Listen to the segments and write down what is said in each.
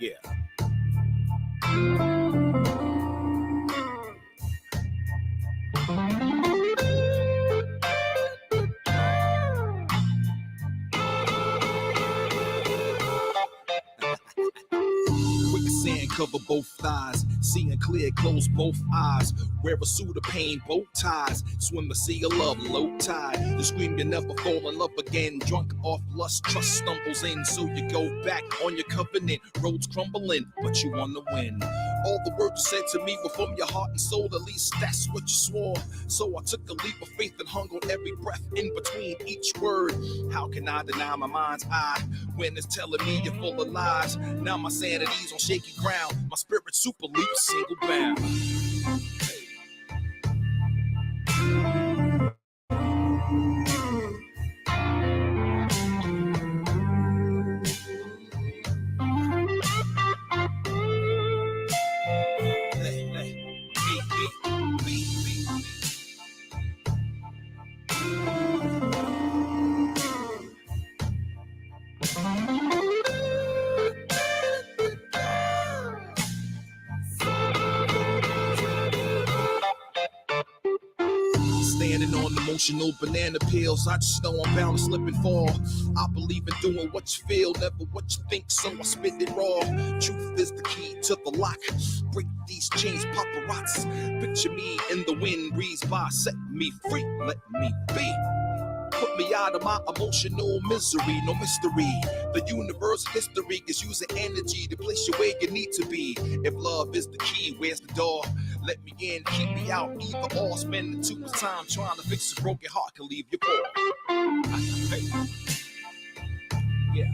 Yeah. Quicksand cover both thighs, seeing clear, close both eyes. Wear a suit of pain, bow ties. Swim the sea of love, low tide. You scream you never fall in love again. Drunk off lust, trust stumbles in. So you go back on your covenant. Roads crumbling, but you wanna win. All the words you said to me were from your heart and soul. At least that's what you swore. So I took a leap of faith and hung on every breath in between each word. How can I deny my mind's eye when it's telling me you're full of lies? Now my sanity's on shaky ground. My spirit super leaps single bound. Standing on emotional banana peels, I just know I'm bound to slip and fall. I believe in doing what you feel, never what you think, so I spit it raw. Truth is the key to the lock. Break these chains, paparazzi. Picture me in the wind, breeze by, set me free, let me be. Put me out of my emotional misery, no mystery. The universe history is using energy to place you where you need to be. If love is the key, where's the door? Let me in, keep me out, either or. Spending too much time trying to fix a broken heart can leave you poor. Hey. Yeah.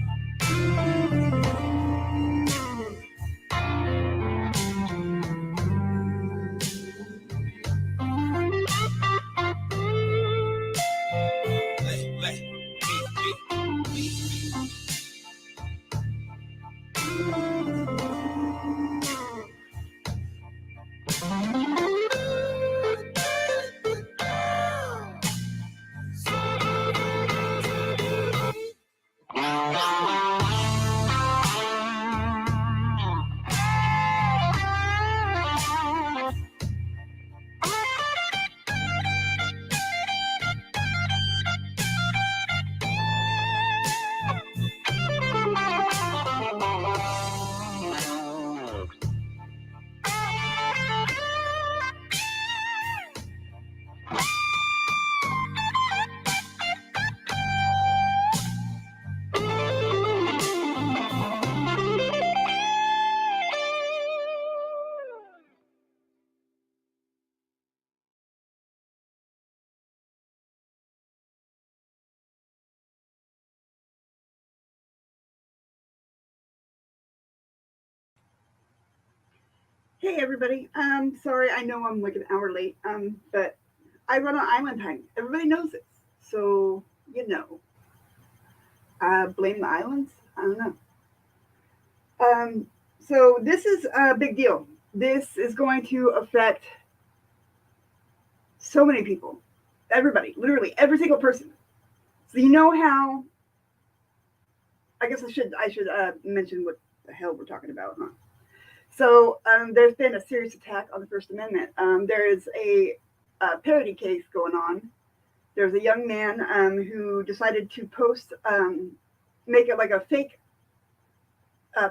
Hey everybody. Sorry, I know I'm like an hour late. But I run on island time. Everybody knows this, so you know. Blame the islands? I don't know. So this is a big deal. This is going to affect so many people. Everybody, literally every single person. So you know how? I guess I should mention what the hell we're talking about, huh? So there's been a serious attack on the First Amendment. There is a parody case going on. There's a young man who decided to post, make it like a fake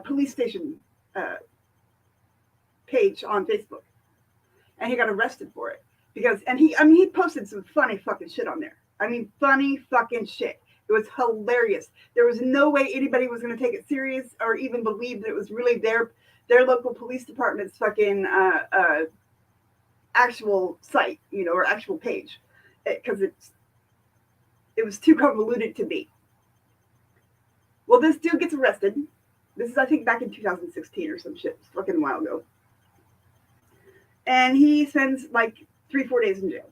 police station uh, page on Facebook, and he got arrested for it because, and he posted some funny fucking shit on there. I mean, funny fucking shit. It was hilarious. There was no way anybody was going to take it serious or even believe that it was really their local police department's fucking actual site, or actual page, because it was too convoluted to be. Well, this dude gets arrested. This is, I think, back in 2016 or some shit, fucking a while ago. And he spends like 3-4 days in jail.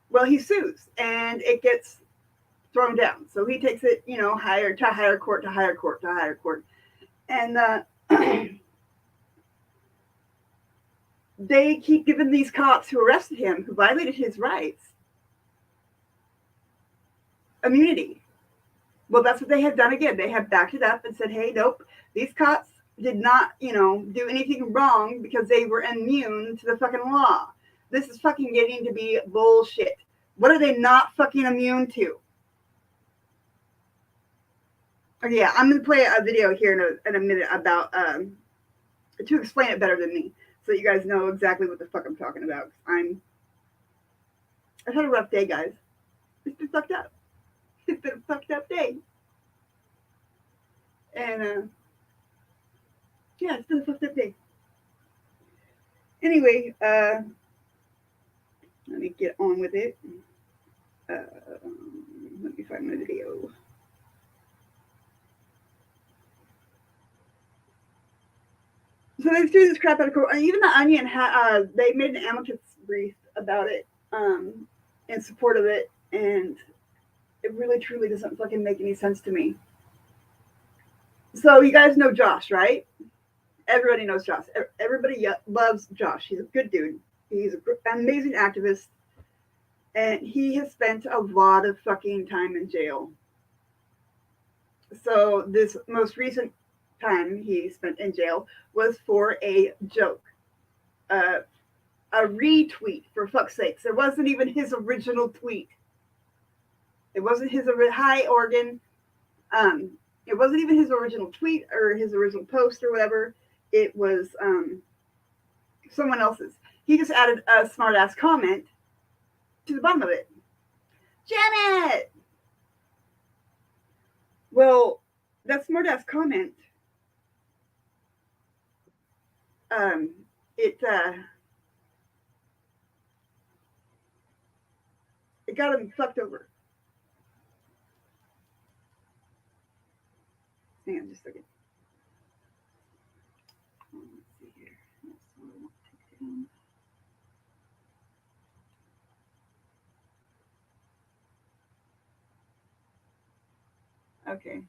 Well, he sues, and it gets thrown down. So he takes it, higher court, and they keep giving these cops who arrested him, who violated his rights, immunity. Well, that's what they have done again. They have backed it up and said, hey, nope, these cops did not, do anything wrong because they were immune to the fucking law. This is fucking getting to be bullshit. What are they not fucking immune to? Okay, yeah, I'm gonna play a video here in a minute about to explain it better than me, so you guys know exactly what the fuck I'm talking about. I've had a rough day, guys. It's been fucked up. It's been a fucked up day, and yeah, it's been a fucked up day. Anyway, let me get on with it. Let me find my video. So they threw this crap out of court. Even the Onion they made an amicus brief about it, in support of it, and it really truly doesn't fucking make any sense to me. So you guys know Josh, right? Everybody knows Josh. Everybody loves Josh. He's a good dude. He's an amazing activist, and he has spent a lot of fucking time in jail. So this most recent time he spent in jail was for a joke, a retweet, for fuck's sakes. It wasn't even his original tweet. It wasn't his hi Oregon. It wasn't even his original tweet or his original post or whatever. It was someone else's. He just added a smart ass comment to the bottom of it. Janet! Well, that smart ass comment, it got him fucked over. Hang on just a second. Let's see here. Okay.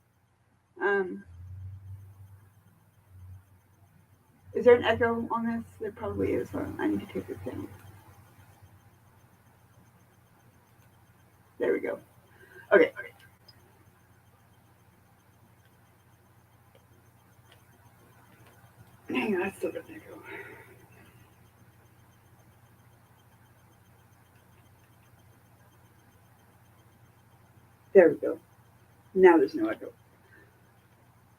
Is there an echo on this? There probably is. So I need to take this down. There we go. Okay. Hang on, I still got an echo. There we go. Now there's no echo.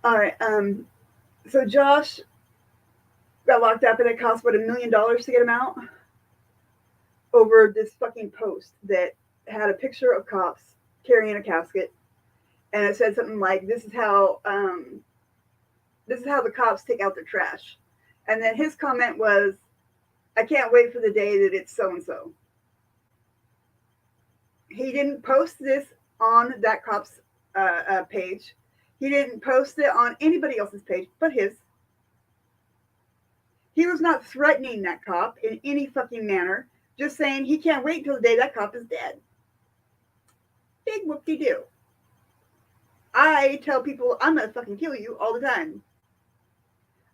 All right. So Josh got locked up, and it cost $1 million to get him out over this fucking post that had a picture of cops carrying a casket, and it said something like, "This is how the cops take out their trash." And then his comment was, "I can't wait for the day that it's so and so." He didn't post this on that cop's page. He didn't post it on anybody else's page but his. He was not threatening that cop in any fucking manner, just saying he can't wait till the day that cop is dead. Big whoop-de-doo. I tell people I'm gonna fucking kill you all the time.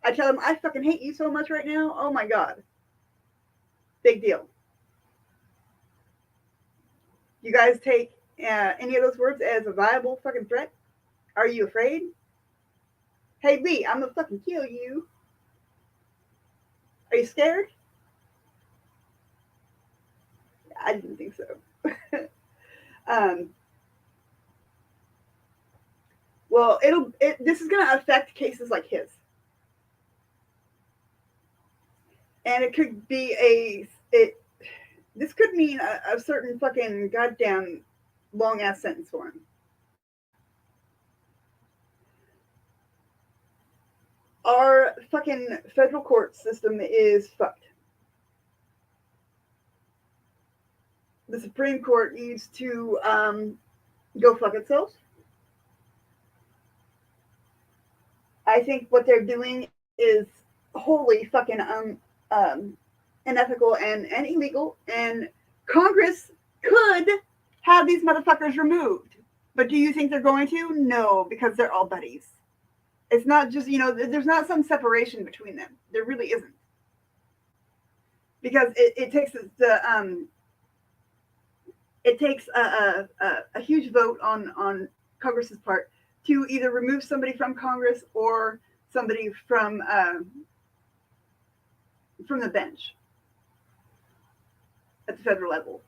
I tell them I fucking hate you so much right now. Oh my god. Big deal. You guys take any of those words as a viable fucking threat? Are you afraid? Hey Lee, I'm gonna fucking kill you. Are you scared? I didn't think so. Well, this is gonna affect cases like his. And it could be this could mean a certain fucking goddamn long ass sentence for him. Our fucking federal court system is fucked. The Supreme Court needs to go fuck itself. I think what they're doing is wholly fucking unethical and illegal, and Congress could have these motherfuckers removed. But do you think they're going to? No, because they're all buddies. It's not just, there's not some separation between them. There really isn't. Because it takes a huge vote on Congress's part to either remove somebody from Congress or somebody from the bench at the federal level.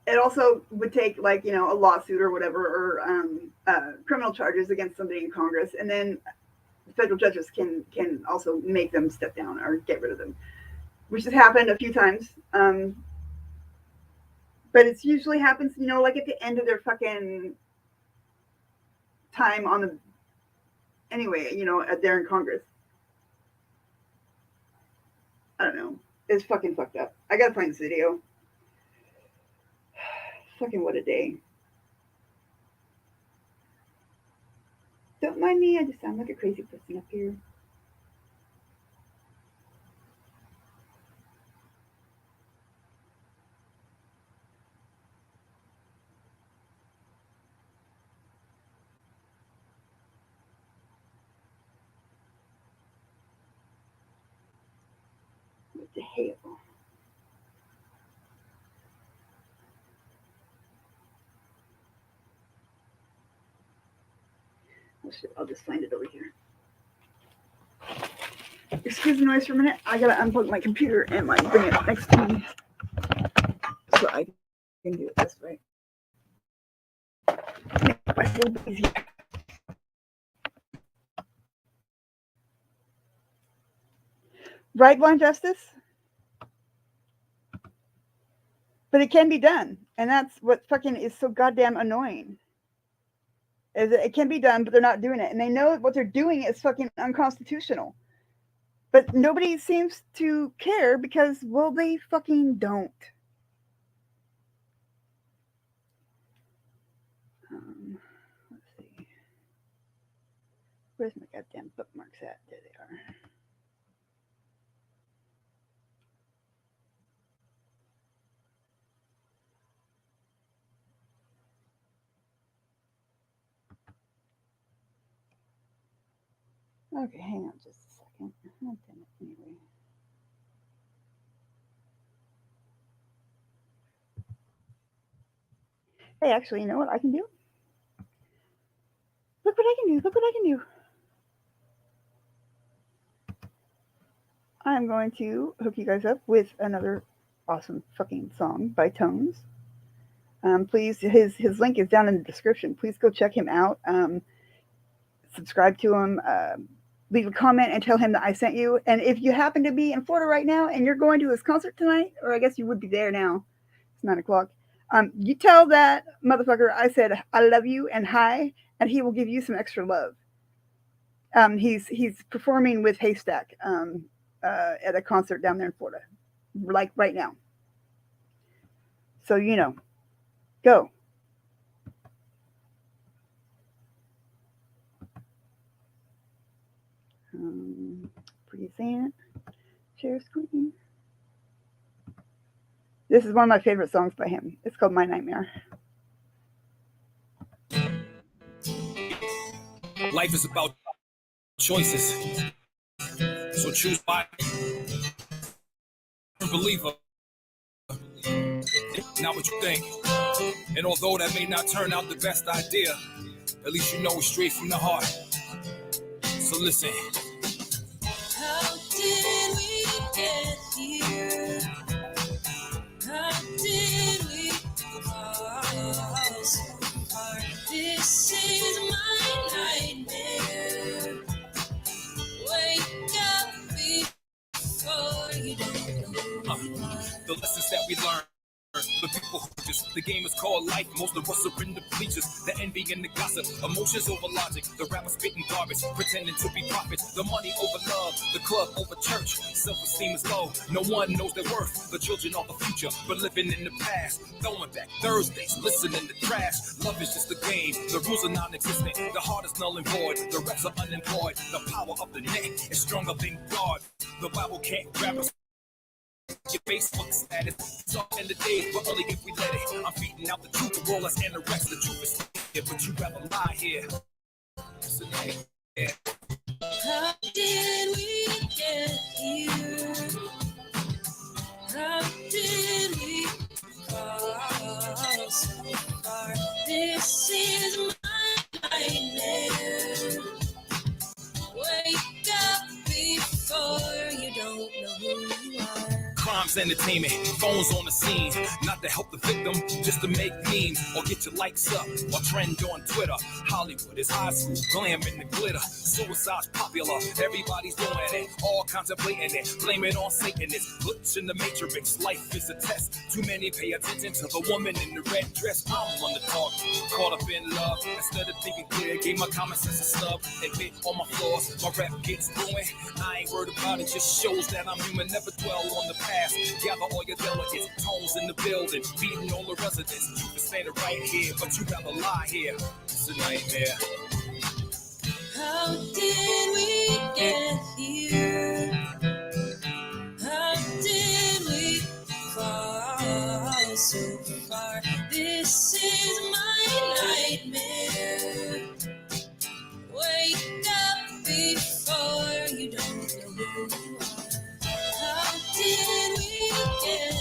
It also would take, like, a lawsuit or whatever, or criminal charges against somebody in Congress, and then the federal judges can also make them step down or get rid of them, which has happened a few times. But it usually happens, like at the end of their fucking time on the, anyway, they're in Congress. I don't know. It's fucking fucked up. I gotta find this video. Fucking what a day. Don't mind me, I just sound like a crazy person up here. What the hell? Oh shit, I'll just find it over here. Excuse the noise for a minute. I gotta unplug my computer and like bring it next to me so I can do it this way. Make life a little bit easier. Right, Blind Justice? But it can be done. And that's what fucking is so goddamn annoying. Is that it can be done, but they're not doing it. And they know what they're doing is fucking unconstitutional. But nobody seems to care because, well, they fucking don't. Let's see. Where's my goddamn bookmarks at? There they are. Okay, hang on just a second. Oh, damn it. Anyway. Hey, actually, you know what I can do? Look what I can do. Look what I can do. I'm going to hook you guys up with another awesome fucking song by T.O.N.Ez. Please, his link is down in the description. Please go check him out. Subscribe to him. Leave a comment and tell him that I sent you. And if you happen to be in Florida right now and you're going to his concert tonight, or I guess you would be there now. It's 9 o'clock. You tell that motherfucker I said I love you and hi, and he will give you some extra love. He's performing with Haystack at a concert down there in Florida, like right now. So go. Present. Share screen. This is one of my favorite songs by him. It's called My Nightmare. Life is about choices. So choose by believer. Not what you think. And although that may not turn out the best idea, at least you know it's straight from the heart. So listen. How did we get here? How did we fall so far? This is my nightmare. Wake up before you know. The lessons that we learn. The people who just, the game is called life. Most of us are in the bleachers, the envy and the gossip. Emotions over logic, the rappers spitting garbage, pretending to be prophets. The money over love, the club over church. Self-esteem is low, no one knows their worth. The children are the future, but living in the past. Throwing back Thursdays, listening to trash. Love is just a game, the rules are non-existent. The heart is null and void, the reps are unemployed. The power of the neck is stronger than God. The Bible can't grab us. Your Facebook status, it's all in the days, but only if we let it. I'm feeding out the truth, the roll us and the rest. The truth is here, but you rather lie here. Yeah. How did we get here? How did we fall so far? This is my nightmare. Wait. crime's entertainment. Phones on the scene, not to help the victim, just to make memes or get your likes up or trend on Twitter. Hollywood is high school, glam in the glitter. Suicide's popular, everybody's doing it, all contemplating it, blame it on Satan. It's glitch in the matrix, life is a test. Too many pay attention to the woman in the red dress. I'm on the talk, caught up in love. Instead of thinking clear, gave my common sense a snub and bit on my flaws. My rap gets ruined. I ain't worried about it, just shows that I'm human. Never dwell on the past. Gather all your delegates, tones in the building, beating all the residents. Truth is standing right here, but you rather lie here. It's a nightmare. How did we get here? How did we fall so far? This is my nightmare. Wake up before you don't know who you are. How did we get?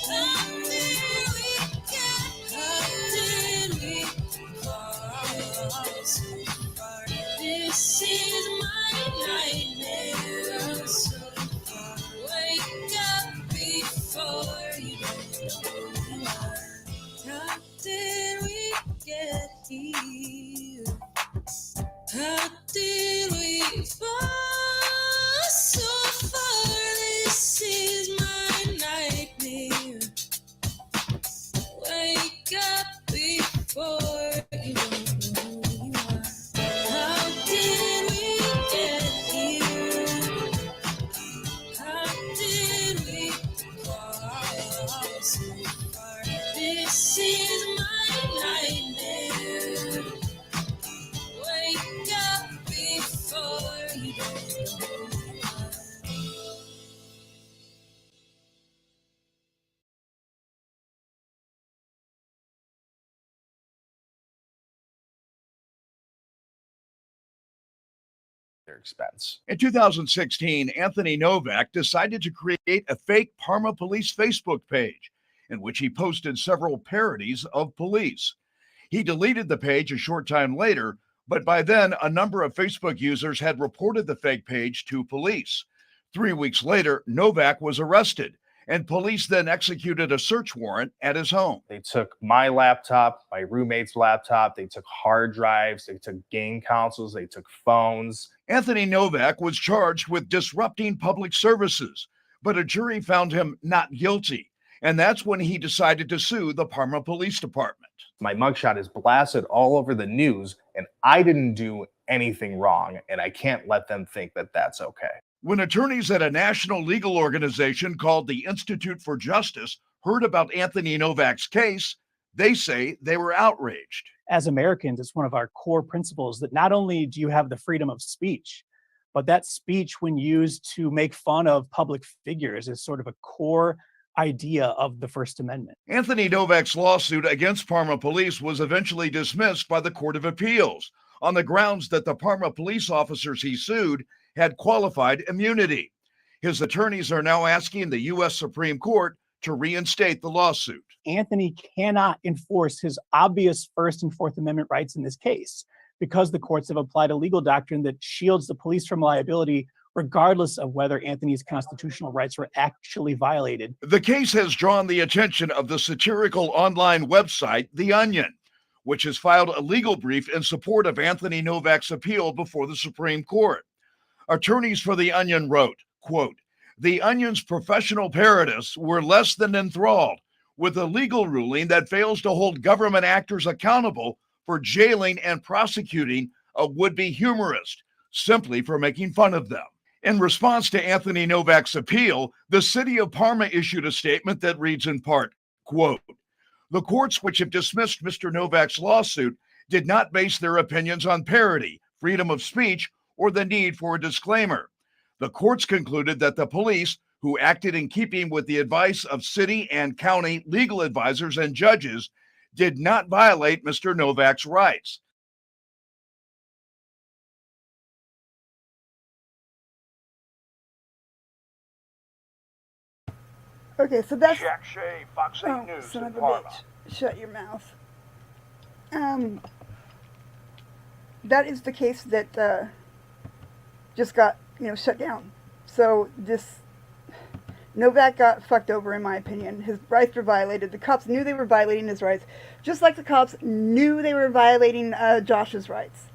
How did we get? How did we fall so far? This is my nightmare. So far. Wake up before you don't know who you are. How did we get here? How did we fall so far? This is my nightmare. Wake up before you don't know who you are. How did we get here? How did we fall so far? This is my nightmare. Wake up before you don't know who you are. Their expense. In 2016, Anthony Novak decided to create a fake Parma Police Facebook page in which he posted several parodies of police. He deleted the page a short time later, but by then a number of Facebook users had reported the fake page to police. 3 weeks later, Novak was arrested, and police then executed a search warrant at his home. They took my laptop, my roommate's laptop, they took hard drives, they took game consoles, they took phones. Anthony Novak was charged with disrupting public services, but a jury found him not guilty. And that's when he decided to sue the Parma Police Department. My mugshot is blasted all over the news, and I didn't do anything wrong, and I can't let them think that that's okay. When attorneys at a national legal organization called the Institute for Justice heard about Anthony Novak's case, they say they were outraged. As Americans, it's one of our core principles that not only do you have the freedom of speech, but that speech, when used to make fun of public figures, is sort of a core idea of the First Amendment. Anthony Novak's lawsuit against Parma Police was eventually dismissed by the Court of Appeals on the grounds that the Parma police officers he sued had qualified immunity. His attorneys are now asking the U.S. Supreme Court to reinstate the lawsuit. Anthony cannot enforce his obvious First and Fourth Amendment rights in this case because the courts have applied a legal doctrine that shields the police from liability regardless of whether Anthony's constitutional rights were actually violated. The case has drawn the attention of the satirical online website, The Onion, which has filed a legal brief in support of Anthony Novak's appeal before the Supreme Court. Attorneys for The Onion wrote, quote, "The Onion's professional parodists were less than enthralled with a legal ruling that fails to hold government actors accountable for jailing and prosecuting a would-be humorist simply for making fun of them." In response to Anthony Novak's appeal, the city of Parma issued a statement that reads in part, quote, "The courts which have dismissed Mr. Novak's lawsuit did not base their opinions on parody, freedom of speech, or the need for a disclaimer. The courts concluded that the police, who acted in keeping with the advice of city and county legal advisors and judges, did not violate Mr. Novak's rights." Okay, so that's Jack Shea, Fox 8 News son in of a Parma. bitch. Shut your mouth. That is the case that just got shut down. So this Novak got fucked over, in my opinion. His rights were violated. The cops knew they were violating his rights, just like the cops knew they were violating Josh's rights.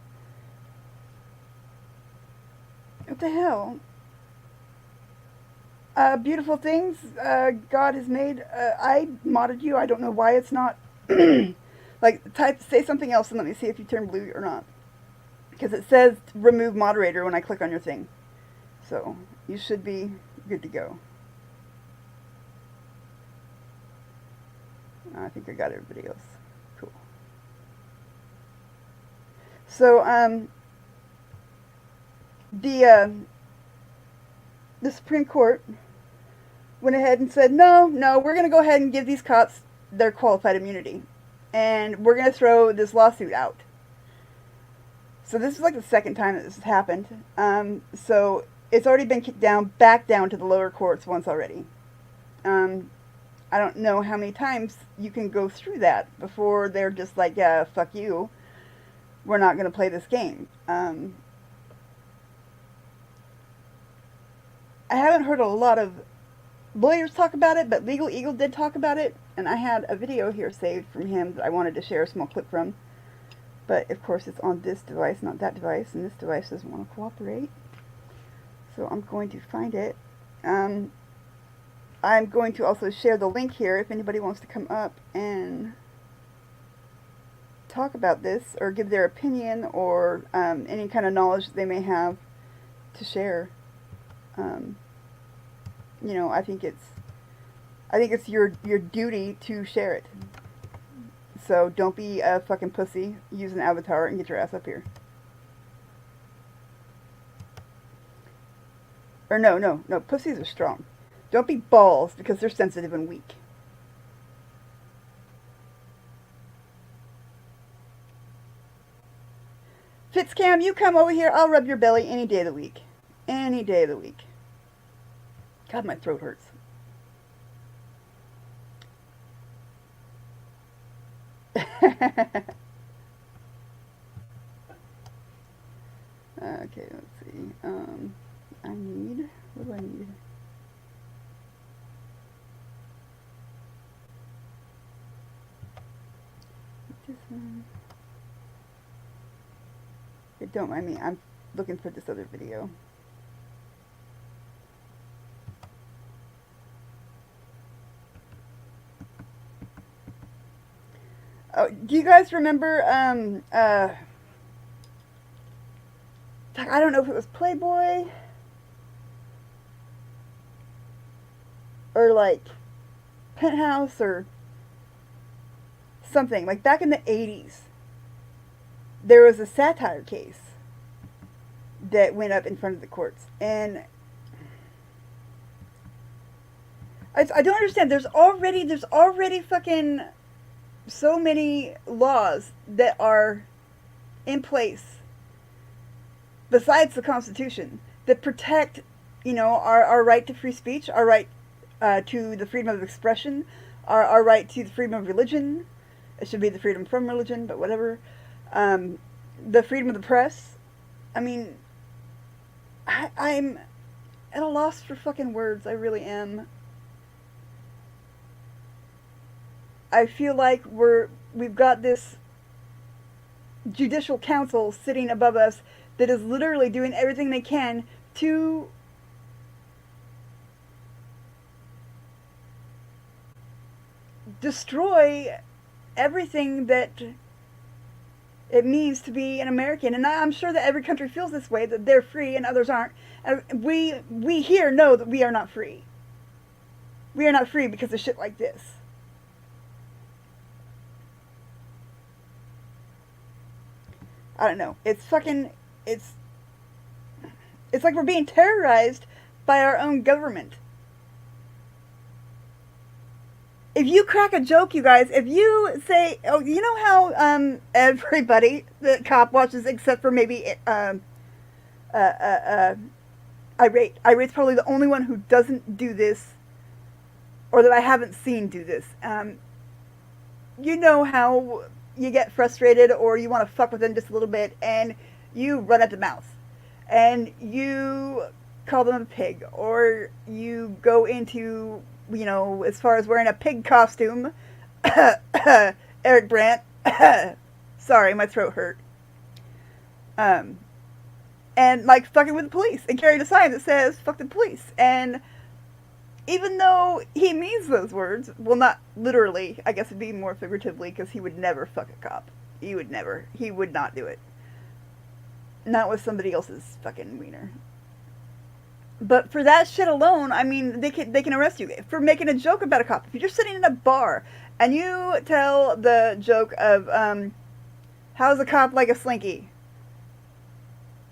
What the hell? Beautiful things God has made. I modded you. I don't know why it's not. Like, say something else and let me see if you turn blue or not. Because it says remove moderator when I click on your thing. So, you should be good to go. I think I got everybody else. Cool. So, the Supreme Court went ahead and said, no, we're going to go ahead and give these cops their qualified immunity. And we're going to throw this lawsuit out. So this is like the second time that this has happened. So it's already been kicked back down to the lower courts once already. I don't know how many times you can go through that before they're just like, yeah, fuck you. We're not going to play this game. I haven't heard a lot of lawyers talk about it, but Legal Eagle did talk about it, and I had a video here saved from him that I wanted to share a small clip from. But, of course, it's on this device, not that device, and this device doesn't want to cooperate. So I'm going to find it. I'm going to also share the link here if anybody wants to come up and talk about this or give their opinion or any kind of knowledge that they may have to share. You know, I think it's your duty to share it. So don't be a fucking pussy. Use an avatar and get your ass up here. Or no, pussies are strong. Don't be balls because they're sensitive and weak. Fitzcam, you come over here. I'll rub your belly any day of the week. Any day of the week. God, my throat hurts. Okay, let's see. What do I need? This one. Don't mind me. I'm looking for this other video. Oh, do you guys remember, I don't know if it was Playboy or like Penthouse or something, like back in the 80s, there was a satire case that went up in front of the courts, and I don't understand. There's already fucking so many laws that are in place besides the Constitution that protect, you know, our right to free speech, our right to the freedom of expression, our right to the freedom of religion. It should be the freedom from religion, but whatever. The freedom of the press. I mean, I'm at a loss for fucking words. I really am. I feel like we've got this judicial council sitting above us that is literally doing everything they can to destroy everything that it means to be an American. And I'm sure that every country feels this way, that they're free and others aren't. And we here know that we are not free. We are not free because of shit like this. I don't know. It's like we're being terrorized by our own government. If you crack a joke, you guys, if you say, oh, you know how everybody that cop watches except for maybe Irate's probably the only one who doesn't do this, or that I haven't seen do this. You know how you get frustrated or you want to fuck with them just a little bit and you run at the mouth and you call them a pig, or you go into, you know, as far as wearing a pig costume, Eric Brandt, sorry, my throat hurt, and like fucking with the police and carrying a sign that says fuck the police. And even though he means those words, well, not literally, I guess it'd be more figuratively, because he would never fuck a cop. He would not do it. Not with somebody else's fucking wiener. But for that shit alone, I mean, they can arrest you for making a joke about a cop. If you're just sitting in a bar and you tell the joke of, how's a cop like a slinky?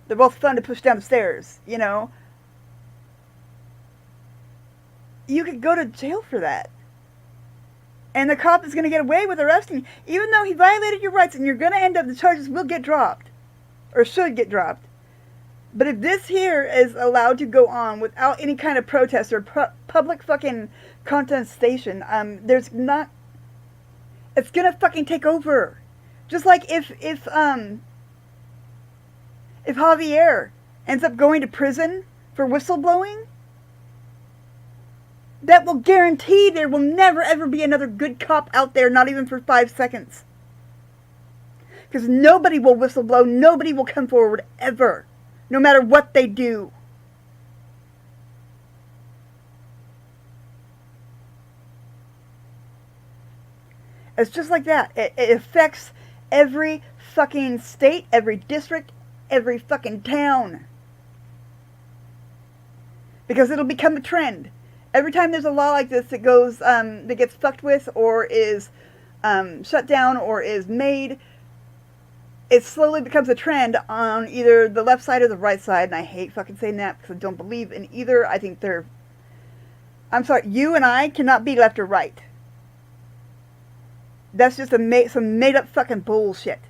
They're both fun to push down the stairs, you know? You could go to jail for that. And the cop is going to get away with arresting you, even though he violated your rights, and you're going to end up, the charges will get dropped. Or should get dropped. But if this here is allowed to go on without any kind of protest or public fucking contestation, there's not... It's going to fucking take over. Just like if Javier ends up going to prison for whistleblowing, that will guarantee there will never ever be another good cop out there, not even for 5 seconds. Because nobody will whistleblow, nobody will come forward ever, no matter what they do. It's just like that. It affects every fucking state, every district, every fucking town. Because it'll become a trend. Every time there's a law like this that goes, that gets fucked with, or is shut down, or is made, it slowly becomes a trend on either the left side or the right side. And I hate fucking saying that because I don't believe in either. I think they're... I'm sorry, you and I cannot be left or right. That's just some made up fucking bullshit.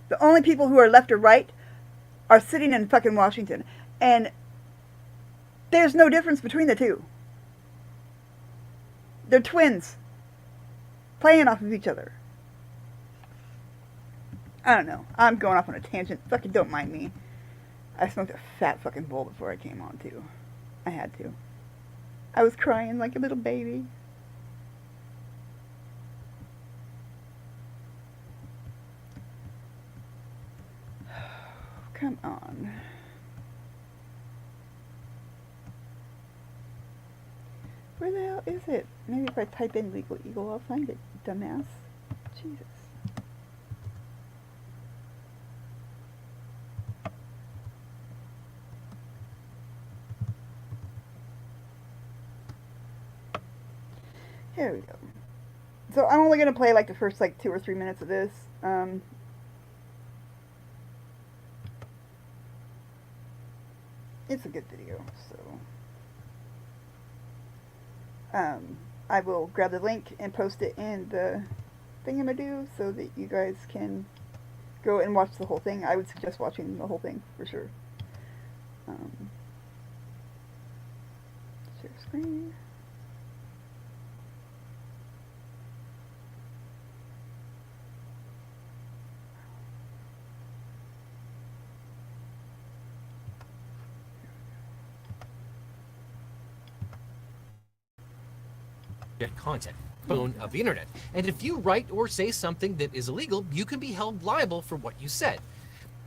The only people who are left or right are sitting in fucking Washington. And there's no difference between the two. They're twins. Playing off of each other. I don't know. I'm going off on a tangent. Fucking don't mind me. I smoked a fat fucking bowl before I came on too. I had to. I was crying like a little baby. Come on. Where the hell is it? Maybe if I type in Legal Eagle, I'll find it, dumbass. Jesus. Here we go. So I'm only going to play like the first like 2 or 3 minutes of this. It's a good video, so I will grab the link and post it in the thingamadoo so that you guys can go and watch the whole thing. I would suggest watching the whole thing for sure. Share screen. Content of the internet, and if you write or say something that is illegal, you can be held liable for what you said.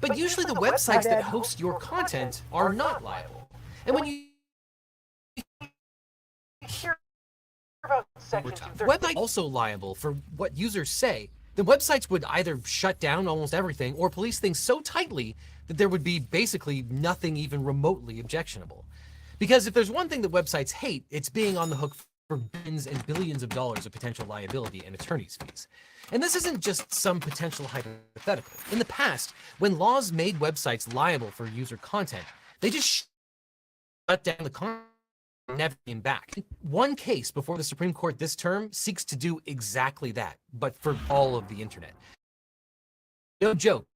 But usually the websites that host your content are not liable. And when you hear about websites also liable for what users say, the websites would either shut down almost everything or police things so tightly that there would be basically nothing even remotely objectionable. Because if there's one thing that websites hate, it's being on the hook for billions and billions of dollars of potential liability and attorney's fees. And this isn't just some potential hypothetical. In the past, when laws made websites liable for user content, they just shut down the content and never came back. One case before the Supreme Court this term seeks to do exactly that, but for all of the internet. No joke,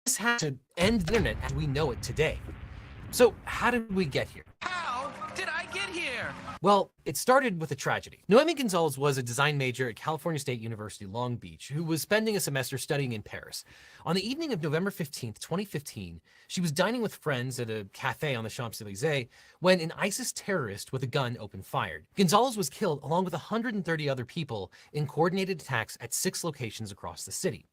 this has to end the internet as we know it today. So how did we get here? How did I get here? Well, it started with a tragedy. Noemi Gonzalez was a design major at California State University, Long Beach, who was spending a semester studying in Paris. On the evening of November 15th, 2015, she was dining with friends at a cafe on the Champs-Elysees when an ISIS terrorist with a gun opened fire. Gonzalez was killed along with 130 other people in coordinated attacks at 6 locations across the city.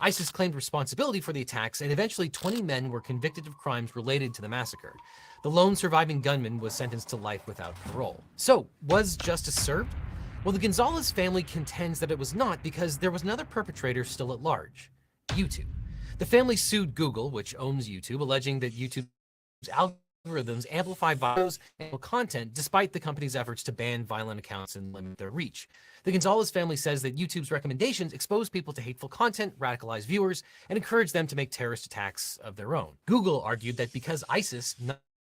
ISIS claimed responsibility for the attacks, and eventually 20 men were convicted of crimes related to the massacre. The lone surviving gunman was sentenced to life without parole. So, was justice served? Well, the Gonzalez family contends that it was not because there was another perpetrator still at large: YouTube. The family sued Google, which owns YouTube, alleging that YouTube's algorithms amplify videos and content despite the company's efforts to ban violent accounts and limit their reach. The Gonzalez family says that YouTube's recommendations expose people to hateful content, radicalize viewers, and encourage them to make terrorist attacks of their own. Google argued that because ISIS,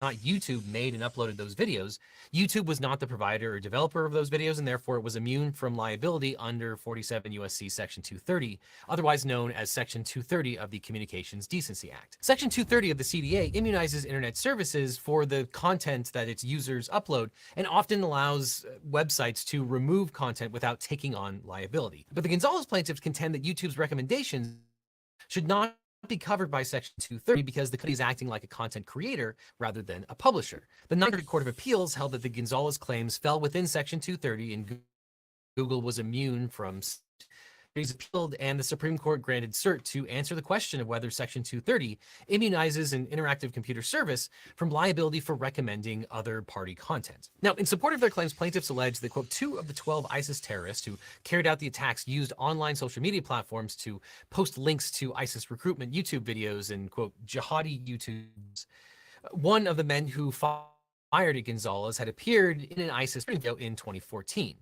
not YouTube, made and uploaded those videos, YouTube was not the provider or developer of those videos, and therefore it was immune from liability under 47 U.S.C. Section 230, otherwise known as Section 230 of the Communications Decency Act. Section 230 of the CDA immunizes internet services for the content that its users upload and often allows websites to remove content without taking on liability. But the Gonzalez plaintiffs contend that YouTube's recommendations should not be covered by Section 230 because the company is acting like a content creator rather than a publisher. The Ninth Circuit Court of Appeals held that the Gonzalez claims fell within Section 230 and Google was immune from appealed, and the Supreme Court granted cert to answer the question of whether Section 230 immunizes an interactive computer service from liability for recommending other party content. Now, in support of their claims, plaintiffs allege that, quote, 2 of the 12 ISIS terrorists who carried out the attacks used online social media platforms to post links to ISIS recruitment YouTube videos and, quote, jihadi YouTubes. One of the men who fired at Gonzalez had appeared in an ISIS video in 2014.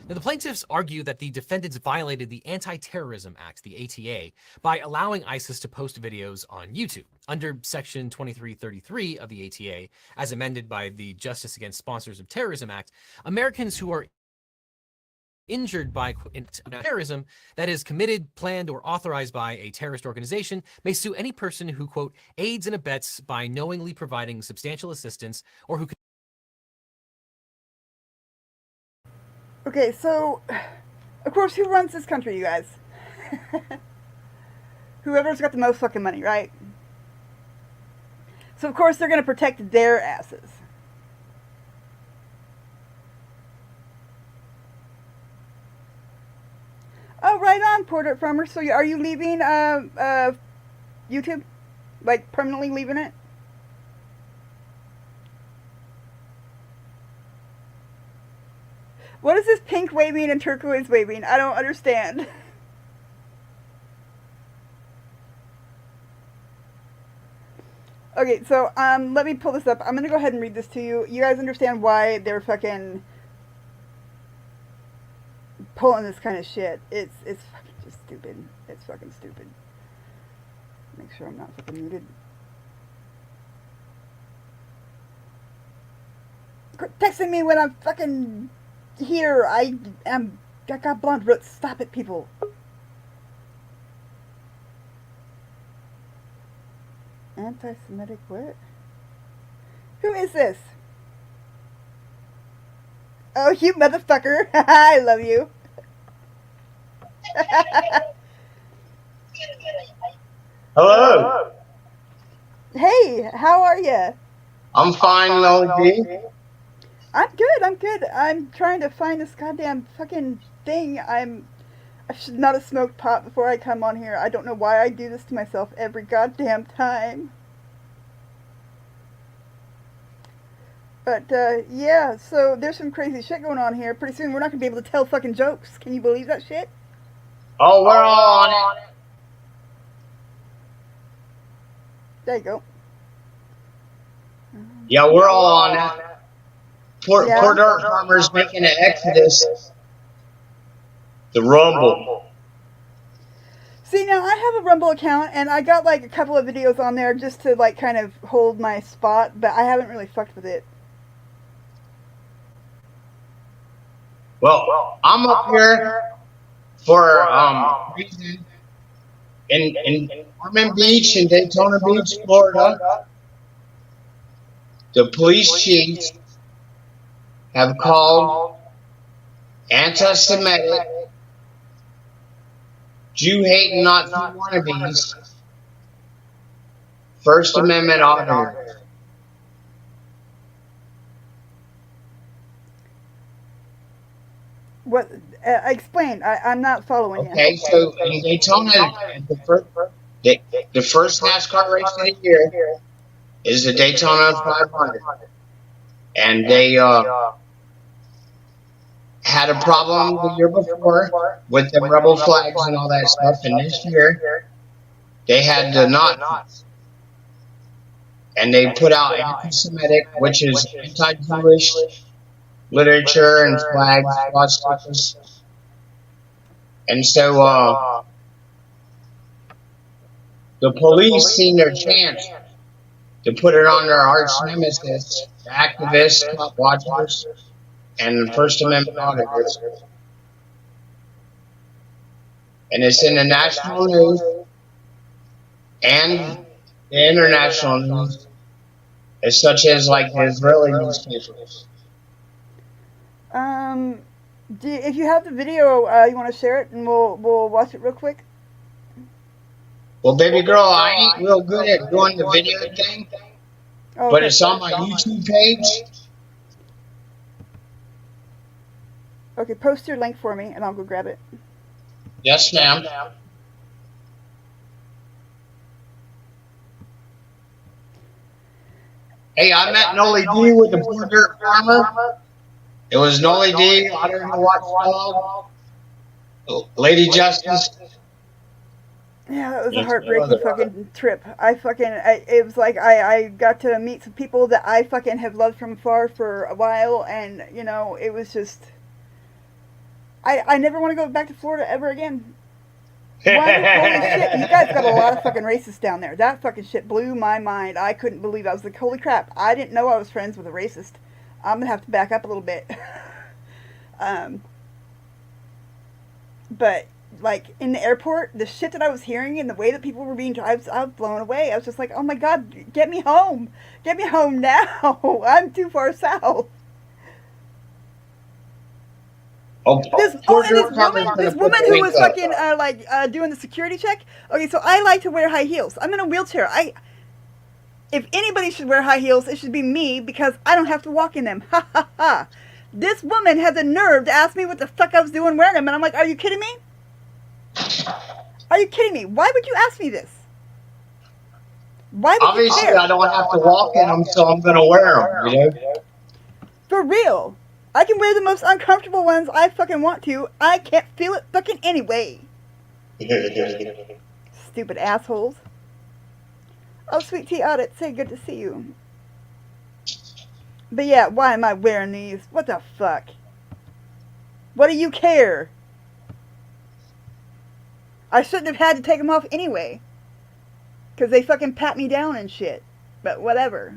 Now, the plaintiffs argue that the defendants violated the Anti-Terrorism Act, the ATA, by allowing ISIS to post videos on YouTube. Under Section 2333 of the ATA, as amended by the Justice Against Sponsors of Terrorism Act, Americans who are injured by terrorism that is committed, planned, or authorized by a terrorist organization may sue any person who, quote, aids and abets by knowingly providing substantial assistance or who. Okay, so, of course, who runs this country, you guys? Whoever's got the most fucking money, right? So, of course, they're going to protect their asses. Oh, right on, Portrait Farmer. So, are you leaving YouTube? Like, permanently leaving it? What is this pink waving and turquoise waving? I don't understand. Okay, so let me pull this up. I'm gonna go ahead and read this to you. You guys understand why they're fucking pulling this kind of shit? It's fucking just stupid. It's fucking stupid. Make sure I'm not fucking muted. Quit texting me when I'm fucking here. I got blonde roots. Stop it, people. Anti-Semitic what? Who is this? Oh, you motherfucker. I love you. Hello. Hey, how are you? I'm fine, LG. I'm good, I'm good. I'm trying to find this goddamn fucking thing. I should not have smoked pot before I come on here. I don't know why I do this to myself every goddamn time. But, yeah, so there's some crazy shit going on here. Pretty soon we're not gonna be able to tell fucking jokes. Can you believe that shit? Oh, we're all on it. There you go. Yeah, we're all on it. Yeah. Poor dirt farmers making an exodus. The Rumble. See, now I have a Rumble account, and I got like a couple of videos on there just to like kind of hold my spot, but I haven't really fucked with it. Well, I'm up here for reason in Ormond Beach and Daytona Beach, Florida. The police chief have called anti-Semitic, Jew-hating Nazi wannabes First Amendment auditors. What? Explain. I'm not following you. Okay, so in Daytona, the first NASCAR race of the year is the Daytona 500, and they had a problem the year before with the rebel flags and all that stuff, and this year they had the Nazis, and they put out anti-Semitic, which is anti-Jewish literature and flags, swastikas, and so the police seen their chance to put it on their arch nemesis, the activists, cop watchers, and First Amendment auditors. And it's in the national news and the international news, as such as like the Israeli newspapers. If you have the video, you want to share it, and we'll watch it real quick. Well, baby girl, I ain't real good at doing the video thing, Oh, but okay. it's on my YouTube page. Okay, post your link for me, and I'll go grab it. Yes, ma'am. Hey, I met Nolly D with the Blue Dirt Farmer. It was Nolly D, Otter and the Watchdog, Lady Justice. Yeah, that was a Yes, heartbreaking fucking trip. It was like I got to meet some people that I fucking have loved from afar for a while, and, you know, it was just... I never want to go back to Florida ever again. Holy shit, you guys got a lot of fucking racists down there. That fucking shit blew my mind. I couldn't believe it. I was like, holy crap, I didn't know I was friends with a racist. I'm gonna have to back up a little bit. But, like, in the airport, the shit that I was hearing and the way that people were being I was blown away. I was just like, oh my god, get me home. Get me home now. I'm too far south. This woman who was fucking doing the security check. Okay, so I like to wear high heels. I'm in a wheelchair. If anybody should wear high heels, it should be me, because I don't have to walk in them. Ha ha ha. This woman had the nerve to ask me what the fuck I was doing wearing them, and I'm like, are you kidding me? Are you kidding me? Why would you ask me this? Why would Obviously, you care? I don't have to walk in them, so I'm gonna wear them. You know. For real. I can wear the most uncomfortable ones I fucking want to. I can't feel it fucking anyway. Stupid assholes. Oh, sweet tea audit, say good to see you. But yeah, why am I wearing these? What the fuck? What do you care? I shouldn't have had to take them off anyway. Because they fucking pat me down and shit. But whatever.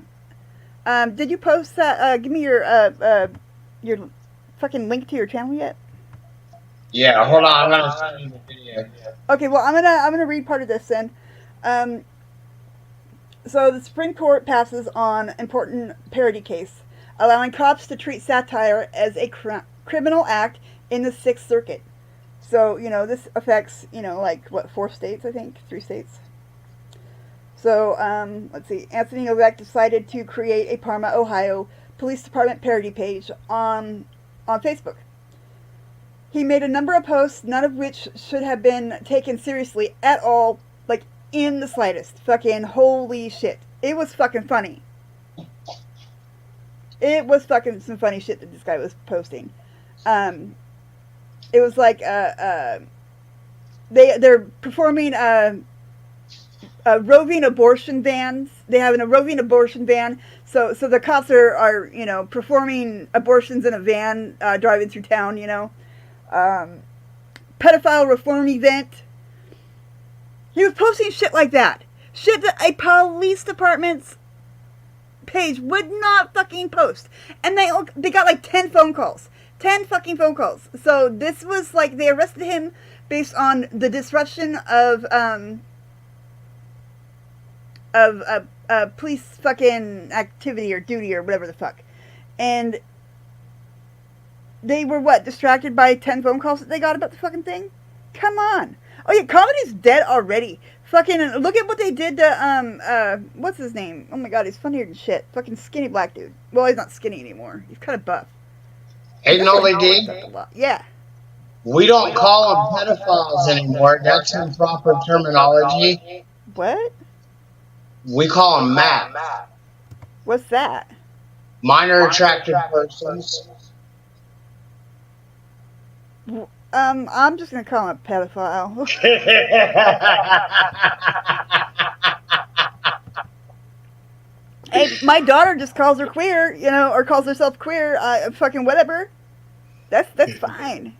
Did you post that? Give me your fucking link to your channel yet? Yeah, hold on, I'm gonna send you the video. Okay, well, I'm gonna read part of this then. So the Supreme Court passes on important parody case, allowing cops to treat satire as a criminal act in the Sixth Circuit. So, you know, this affects, you know, like, what, 4 states, I think? 3 states? So, let's see. Anthony Novak decided to create a Parma, Ohio Police Department parody page on Facebook. He made a number of posts, none of which should have been taken seriously at all, like, in the slightest. Fucking holy shit. It was fucking funny. It was fucking some funny shit that this guy was posting. It was like, they're performing, roving abortion vans. They have a roving abortion van. So the cops are, you know, performing abortions in a van, driving through town, you know. Pedophile reform event. He was posting shit like that. Shit that a police department's page would not fucking post. And they got like 10 phone calls. 10 fucking phone calls. So this was like, they arrested him based on the disruption of police fucking activity or duty or whatever the fuck. And they were what, distracted by 10 phone calls that they got about the fucking thing? Come on. Oh yeah, comedy's dead already. Fucking look at what they did to what's his name? Oh my god, he's funnier than shit. Fucking skinny black dude. Well, he's not skinny anymore. He's kind of buff. Hey, That's no, what they I did. fucked a lot. Yeah. We don't call them pedophiles anymore. That's improper terminology. What? We call them MAP, What's that? minor attracted persons. I'm just gonna call him a pedophile. Hey, my daughter just calls her queer, you know, or calls herself queer. Fucking whatever. That's fine.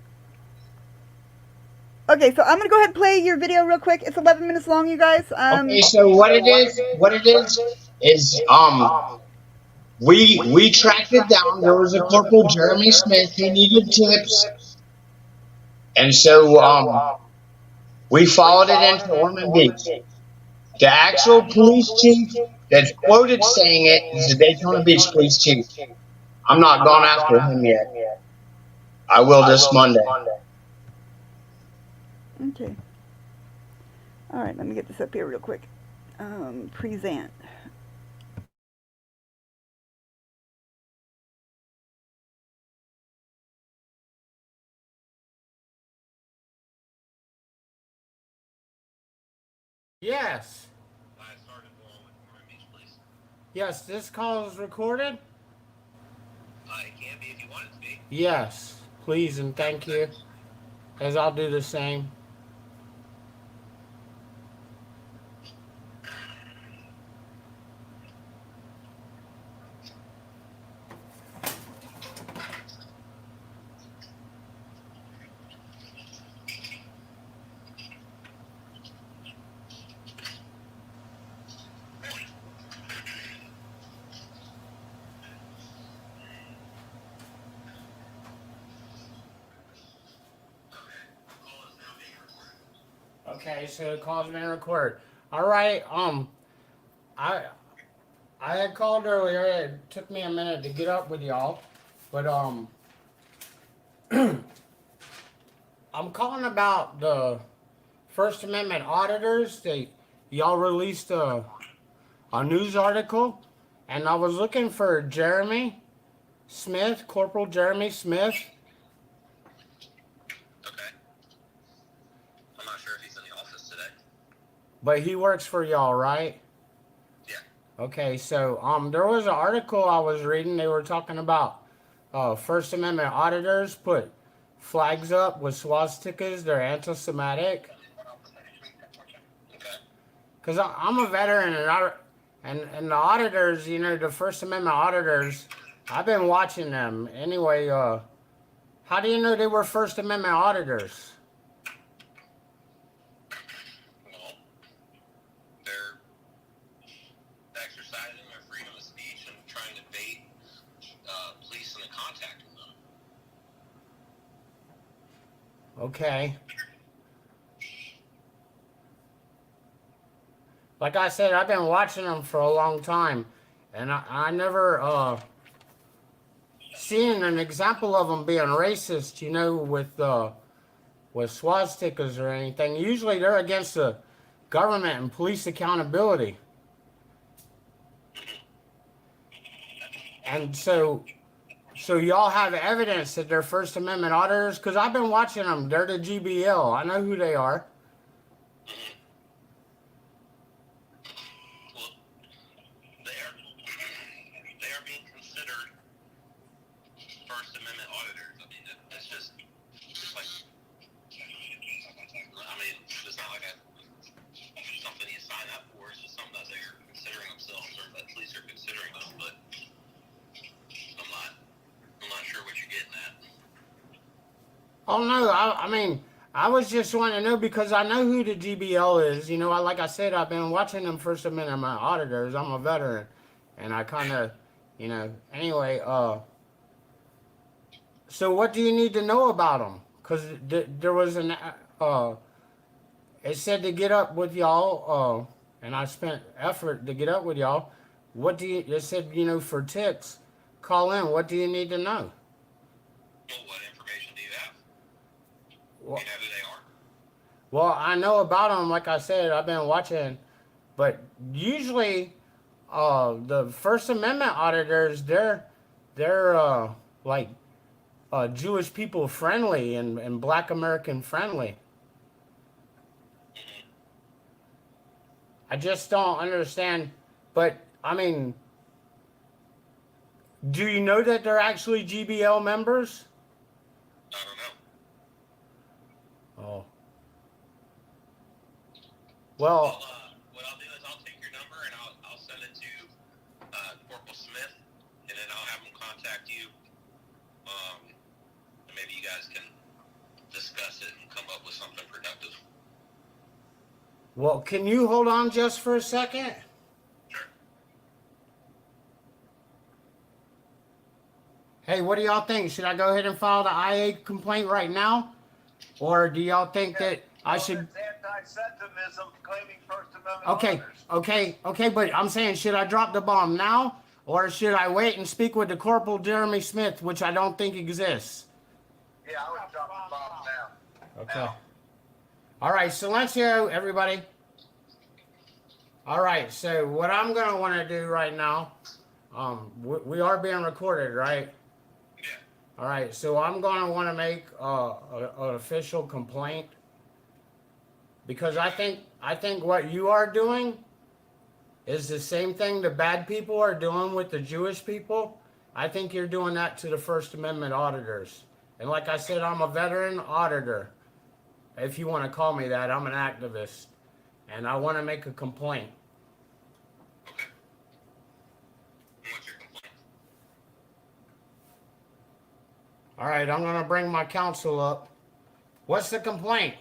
Okay, so I'm gonna go ahead and play your video real quick. It's 11 minutes long, you guys. Okay, so what it is we tracked it down. There was a Corporal Jeremy Smith. He needed tips, and so we followed it into Ormond Beach. The actual police chief that's quoted saying it is the Daytona Beach police chief. I'm not gone after him yet. I will this Monday. Okay. All right, let me get this up here real quick. Present. Yes. Yes, this call is recorded? It can be if you want it to be. Yes, please and thank you. As I'll do the same. Okay, so the call's been recorded. All right, I had called earlier. It took me a minute to get up with y'all, but I'm calling about the First Amendment auditors. Y'all released a news article, and I was looking for Jeremy Smith, Corporal Jeremy Smith. Okay. I'm not sure if he's in the office today. But he works for y'all, right? Yeah. Okay, so there was an article I was reading. They were talking about First Amendment auditors put flags up with swastikas. They're anti-Semitic. Okay. Because I'm a veteran, and the auditors, you know, the First Amendment auditors, I've been watching them. Anyway, how do you know they were First Amendment auditors? Well, they're exercising their freedom of speech and trying to bait police into contacting them. Okay. Like I said, I've been watching them for a long time, and I never seen an example of them being racist, you know, with swastikas or anything. Usually they're against the government and police accountability. And so y'all have evidence that they're First Amendment auditors? Because I've been watching them. They're the GBL. I know who they are. Well, they are being considered First Amendment auditors. I mean, that's just like, I mean, it's not like something you sign up for. It's just something that they're considering themselves, or at least they're considering them. But I'm not sure what you're getting at. Oh, no. I mean, I was just wanting to know because I know who the GBL is. You know, like I said, I've been watching them First Amendment auditors. I'm a veteran. And I kind of, you know, anyway, so what do you need to know about them? Because there was it said to get up with y'all, and I spent effort to get up with y'all. It said, you know, for tips, call in. What do you need to know? Well, what information do you have? Well, You know who they are? well, I know about them. Like I said, I've been watching, but usually, the First Amendment auditors, they're like Jewish people friendly and Black American friendly. Mm-hmm. I just don't understand. But I mean, do you know that they're actually GBL members? I don't know. Oh, well, What I'll do is I'll take your number and I'll send it to Corporal Smith, and then I'll have him contact you. And maybe you guys can discuss it and come up with something productive. well, can you hold on just for a second? Sure. Hey, what do y'all think? Should I go ahead and file the IA complaint right now? Or do y'all think that I should... Anti-Semitism claiming First Amendment Okay, but I'm saying, should I drop the bomb now? Or should I wait and speak with the Corporal Jeremy Smith, which I don't think exists? Yeah, I would drop the bomb now. Okay. All right, silencio, everybody. All right, so what I'm going to want to do right now, we are being recorded, right? Yeah. All right, so I'm going to want to make an official complaint because I think what you are doing is the same thing the bad people are doing with the Jewish people. I think you're doing that to the First Amendment auditors. And like I said, I'm a veteran auditor. If you want to call me that, I'm an activist. And I want to make a complaint. Okay. And what's your complaint? All right, I'm going to bring my counsel up. What's the complaint?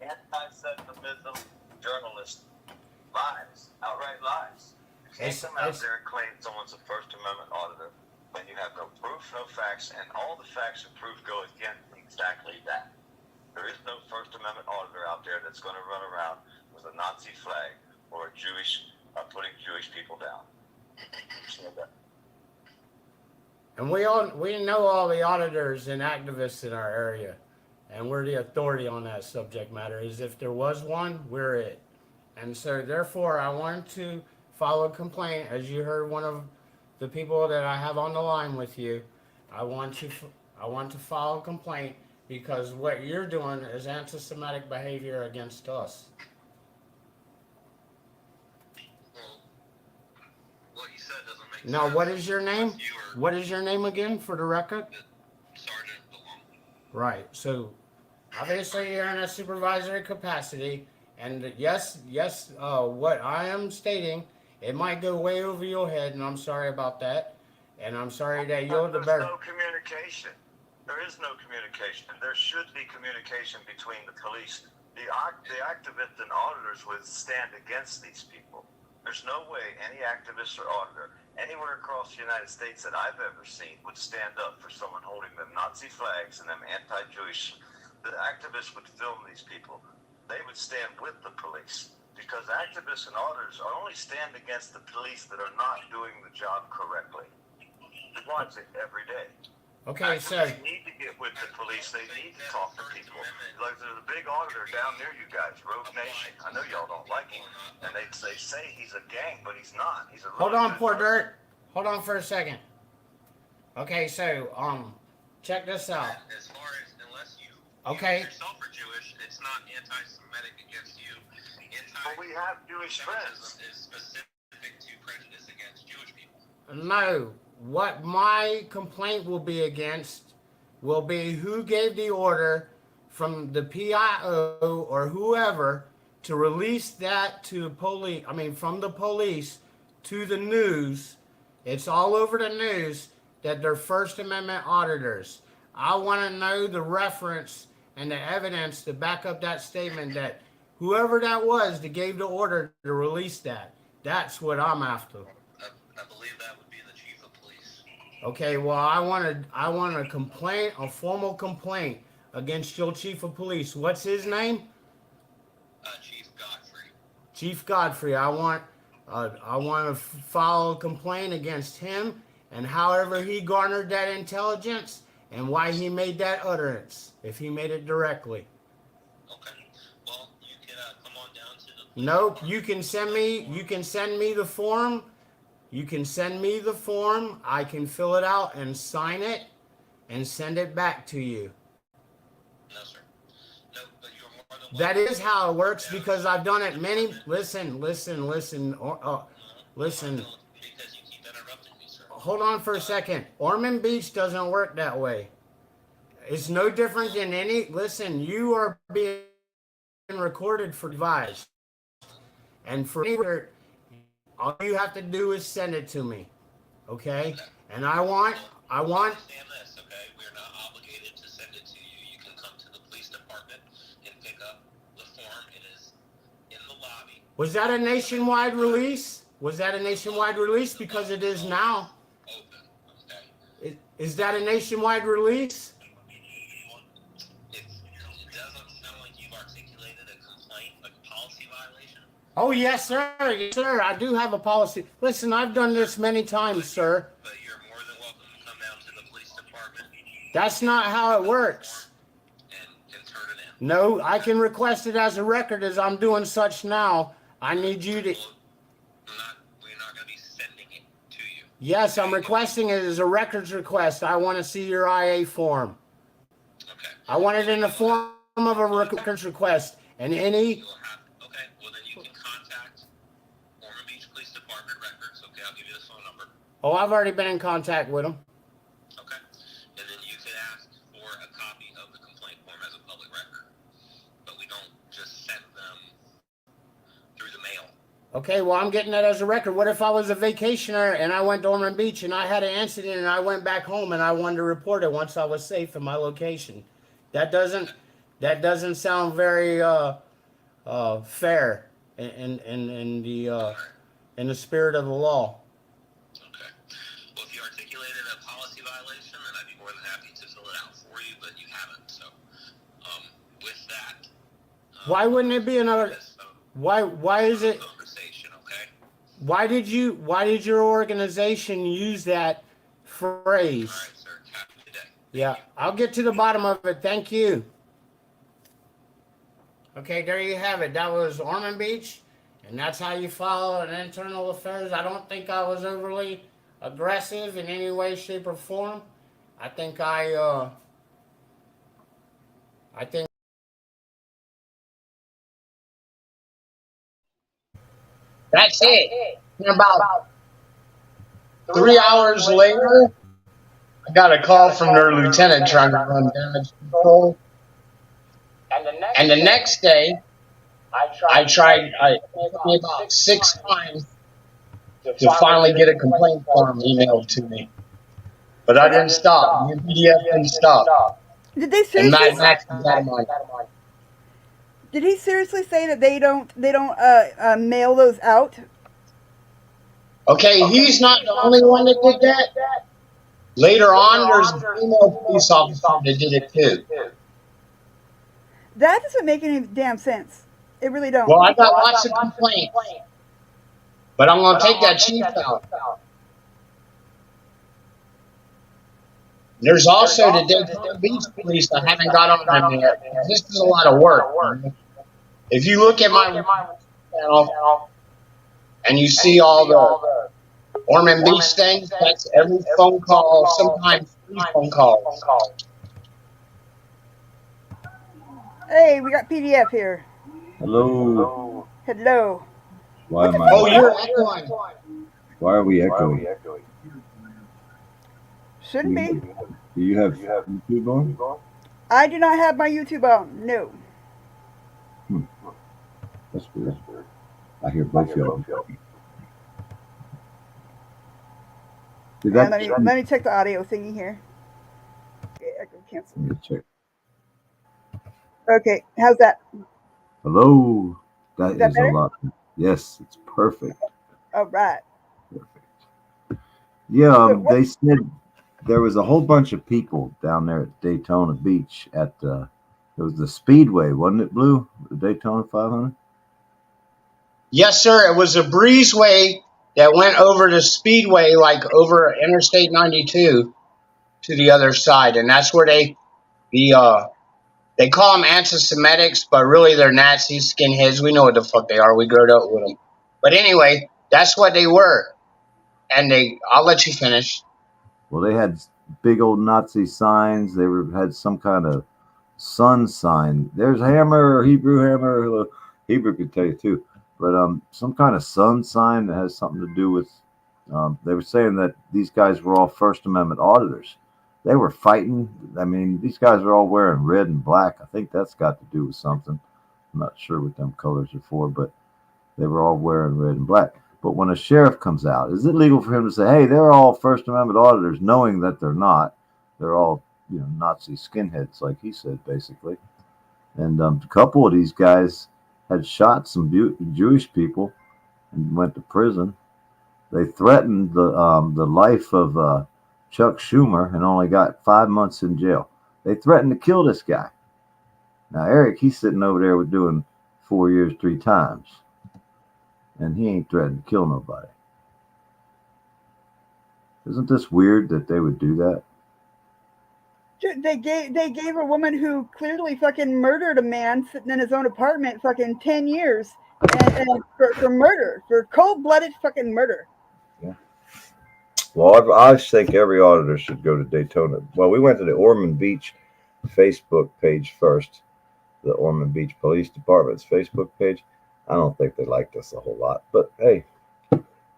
Anti-Semitism journalist lies, outright lies. You can't come out there and claim someone's a First Amendment auditor when you have no proof, no facts, and all the facts and proof go against exactly that. There is no First Amendment auditor out there that's going to run around with a Nazi flag or a Jewish, putting Jewish people down. And we know all the auditors and activists in our area, and we're the authority on that subject matter. As if there was one, we're it. And so therefore, I want to file a complaint. As you heard one of the people that I have on the line with you, I want to file a complaint because what you're doing is anti-Semitic behavior against us. Well, what you said doesn't make sense. Now, what is your name? What is your name again for the record? Sergeant DeLong. Right. So obviously you're in a supervisory capacity, and yes, what I am stating, it might go way over your head, and I'm sorry about that. And I'm sorry that you're the better. There's no communication. There is no communication. There should be communication between the police. The activists and auditors would stand against these people. There's no way any activist or auditor anywhere across the United States that I've ever seen would stand up for someone holding them Nazi flags and them anti-Jewish. The activists would film these people. They would stand with the police because activists and auditors are only stand against the police that are not doing the job correctly. We watch it every day. Okay, so They need to get with the police. They need to talk to people. Like there's a big auditor down near you guys, Rogue Nation. I know y'all don't like him, and they say he's a gang, but he's not. He's a really hold on, good poor person. dirt. Hold on for a second. Okay, so check this out. As far as unless you Okay. yourself are Jewish, it's not anti-Semitic against you. But we have Jewish friends. Anti-Semitism is specific to prejudice against Jewish people. No, what my complaint will be against will be who gave the order from the PIO or whoever to release that to police. I mean, from the police to the news. It's all over the news that they're First Amendment auditors. I want to know the reference and the evidence to back up that statement that whoever that was that gave the order to release that. That's what I'm after. I believe that would be the chief of police. Okay, well, I want a complaint, a formal complaint against your chief of police. What's his name? Chief Godfrey. Chief Godfrey. I want to file a complaint against him and however he garnered that intelligence and why he made that utterance, if he made it directly. Okay. Well, you can come on down to the. Nope. You can send me the form. You can send me the form. I can fill it out and sign it and send it back to you. No, sir. No, but you're more than welcome. That is how it works because I've done it many. Listen. Because you keep interrupting me, sir. Hold on for a second. Ormond Beach doesn't work that way. It's no different than any. Listen, you are being recorded for device, and for any, all you have to do is send it to me, okay? And I want. Understand this, okay? We're not obligated to send it to you. You can come to the police department and pick up the form. It is in the lobby. Was that a nationwide release? Was that a nationwide release? Because it is now. Open, okay? Is that a nationwide release? It doesn't sound like you've articulated a complaint, like a policy violation. Oh, yes, sir. Yes, sir. I do have a policy. Listen, I've done this many times, sir. But you're more than welcome to come down to the police department. That's not how it works. And turn it in. No, I can request it as a record as I'm doing such now. I need you to. We're not going to be sending it to you. Yes, I'm requesting it as a records request. I want to see your IA form. Okay. I want it in the form of a records request. And any. Okay, well then you can contact Ormond Beach Police Department records. Okay, I'll give you the phone number. Oh, I've already been in contact with them. Okay. And then you could ask for a copy of the complaint form as a public record. But we don't just send them through the mail. Okay, well, I'm getting that as a record. What if I was a vacationer and I went to Ormond Beach and I had an incident and I went back home and I wanted to report it once I was safe in my location? That doesn't sound very fair in the spirit of the law. Okay. Well, if you articulated a policy violation, then I'd be more than happy to fill it out for you, but you haven't. So, with that, Why wouldn't it be another? Why is it? Conversation, okay? Why did your organization use that phrase? All right, sir. Have a good day. Yeah, I'll get to the bottom of it. Thank you. Okay, there you have it. That was Ormond Beach, and that's how you follow an internal affairs. I don't think I was overly aggressive in any way, shape, or form. I think That's it. And about 3 hours later, I got a call from their lieutenant trying to run damage control. And the next day, I tried about 6 times to finally get a complaint form emailed to me. But I didn't stop. The PDF didn't stop. Did they And seriously? Max is out of mind. Did he seriously say that they don't mail those out? Okay, he's not the only one that did that. Later on, there's a female police officer that did it too. That doesn't make any damn sense. It really don't. Well, I got lots of complaints, but I'm going to take that chief out. There's also the Daytona Beach police I haven't got on them yet. This is a lot of work. If you look at my channel and you see all the Ormond Beach things, that's every phone call, sometimes 3 phone calls. Hey, we got PDF here. Hello. Hello. Why am I? Oh, you're echoing. Why are we echoing? Shouldn't be. Do you have YouTube on? I do not have my YouTube on. No. That's weird. I hear both of y'all. Let me check the audio thingy here. Okay, echo cancel. Let me check. Okay, how's that? Hello. That is better? a lot. Yes, it's perfect. All right. Yeah, they said there was a whole bunch of people down there at Daytona Beach at it was the Speedway, wasn't it, Blue? The Daytona 500? Yes, sir. It was a breezeway that went over the speedway, like over Interstate 92 to the other side. And that's where they call them anti-Semitics, but really they're Nazis, skinheads. We know what the fuck they are. We grew up with them. But anyway, that's what they were. And I'll let you finish. Well, they had big old Nazi signs. They had some kind of sun sign. There's hammer, Hebrew hammer. Hebrew could tell you too. But some kind of sun sign that has something to do with. They were saying that these guys were all First Amendment auditors. They were fighting. I mean, these guys are all wearing red and black. I think that's got to do with something. I'm not sure what them colors are for, but they were all wearing red and black. But when a sheriff comes out, is it legal for him to say, hey, they're all First Amendment auditors, knowing that they're not? They're all, Nazi skinheads, like he said, basically. And a couple of these guys had shot some Jewish people and went to prison. They threatened the life of Chuck Schumer and only got 5 months in jail. They threatened to kill this guy. Now, Eric, he's sitting over there with doing 4 years, 3 times. And he ain't threatened to kill nobody. Isn't this weird that they would do that? They gave a woman who clearly fucking murdered a man sitting in his own apartment fucking 10 years and for murder, for cold-blooded fucking murder. Yeah. Well, I think every auditor should go to Daytona. Well, we went to the Ormond Beach Facebook page first, the Ormond Beach Police Department's Facebook page. I don't think they liked us a whole lot, but hey,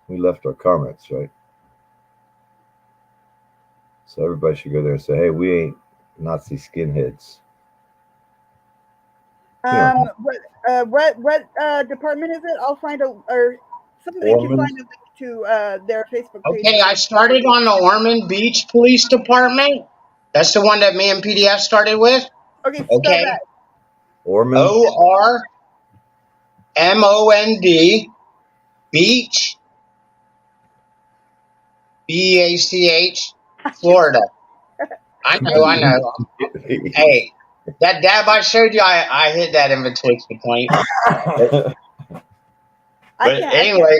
we left our comments, right? So everybody should go there and say, hey, we ain't Nazi skinheads. What department is it? I'll find or somebody can find a link to their Facebook page. Okay, I started on the Ormond Beach Police Department. That's the one that me and PDF started with. Okay, spell that. Ormond. ORMOND Beach BACH Florida. I know. Hey, that dab I showed you, I hit that in betwixt the point. But anyway,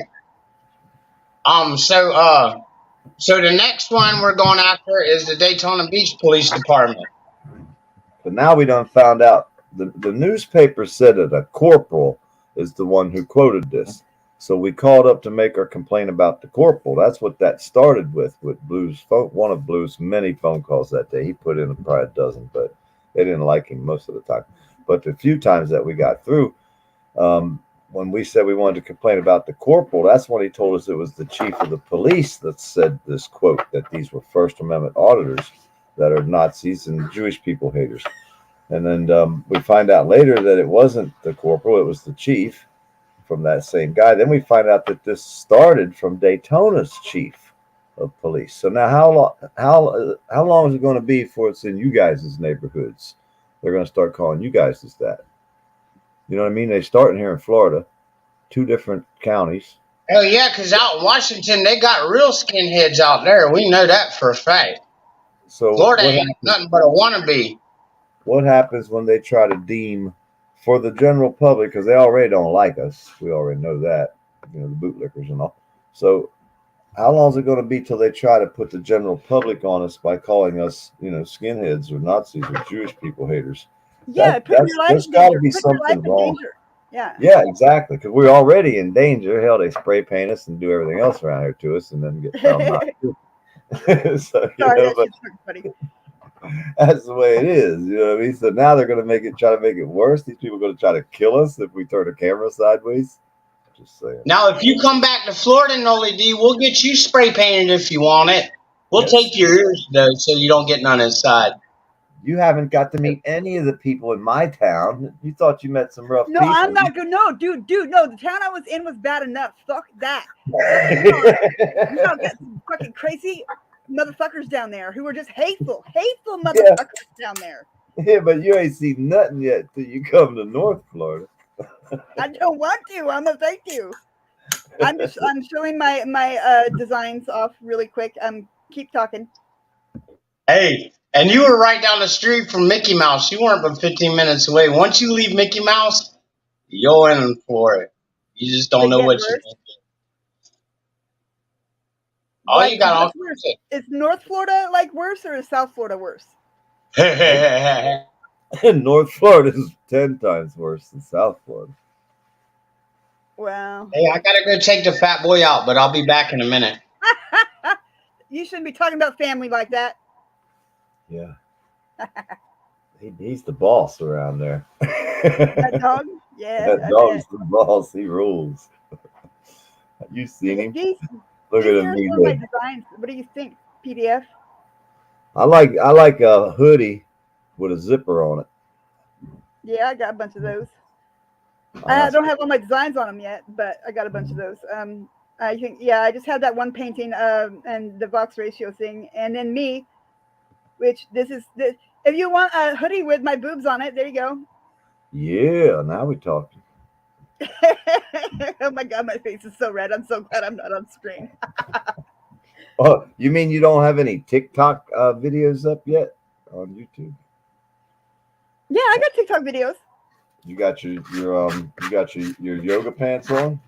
so the next one we're going after is the Daytona Beach Police Department. But now we done found out the newspaper said that a corporal is the one who quoted this. So we called up to make our complaint about the corporal. That's what that started with Blue's phone, one of Blue's many phone calls that day. He put in probably a dozen, but they didn't like him most of the time. But the few times that we got through, when we said we wanted to complain about the corporal, that's when he told us it was the chief of the police that said this quote, that these were First Amendment auditors that are Nazis and Jewish people haters. And then we find out later that it wasn't the corporal, it was the chief from that same guy. Then we find out that this started from Daytona's chief of police. So now how long is it going to be before it's in you guys' neighborhoods? They're going to start calling you guys as that. You know what I mean? They starting here in Florida, 2 different counties. Oh yeah, because out in Washington they got real skinheads out there. We know that for a fact. So Florida ain't nothing but a wannabe. What happens when they try to deem for the general public, because they already don't like us. We already know that, the bootlickers and all. So how long is it going to be till they try to put the general public on us by calling us, skinheads or Nazis or Jewish people haters? Yeah, there's got to be something wrong. Yeah, exactly, because we're already in danger. Hell, they spray paint us and do everything else around here to us and then get found not to. So, that's the way it is, you know what I mean? So now they're going to try to make it worse. These people are going to try to kill us if we turn the camera sideways. Just saying. Now, if you come back to Florida, Noli D, we'll get you spray painted if you want it. We'll take your ears, though, so you don't get none inside. You haven't got to meet any of the people in my town. You thought you met some rough people. No, I'm not good. No, dude, no. The town I was in was bad enough. Fuck that. You don't get some fucking crazy motherfuckers down there who are just hateful motherfuckers down there. Yeah, but you ain't seen nothing yet till you come to North Florida. I don't want to. I'm gonna thank you. I'm showing my designs off really quick. Keep talking. Hey, and you were right down the street from Mickey Mouse. You weren't but 15 minutes away. Once you leave Mickey Mouse, you're in for it. You just don't know what you're doing. Oh, like, you got all what's worse? Is North Florida like worse or is South Florida worse? kinds North Florida is 10 times worse than South Florida. Wow. Hey, I gotta go take the fat boy out, but I'll be back in a minute. You shouldn't be talking about family like that. Yeah. He's the boss around there. That dog? Yeah. That I dog's bet. the boss. He rules. You seen him? These Look at him. here's He's one of my like, designs. What do you think? PDF? I like a hoodie with a zipper on it. Yeah, I got a bunch of those. Oh, I that's don't have all my designs on them yet, but I got a bunch of those. I think, yeah, I just had that one painting and the Vox ratio thing, and then me, which this is this. If you want a hoodie with my boobs on it, there you go. Yeah, now we're talking. Oh my god, my face is so red. I'm so glad I'm not on screen. Oh, you mean you don't have any TikTok videos up yet on YouTube? Yeah, I got TikTok videos. You got your yoga pants on?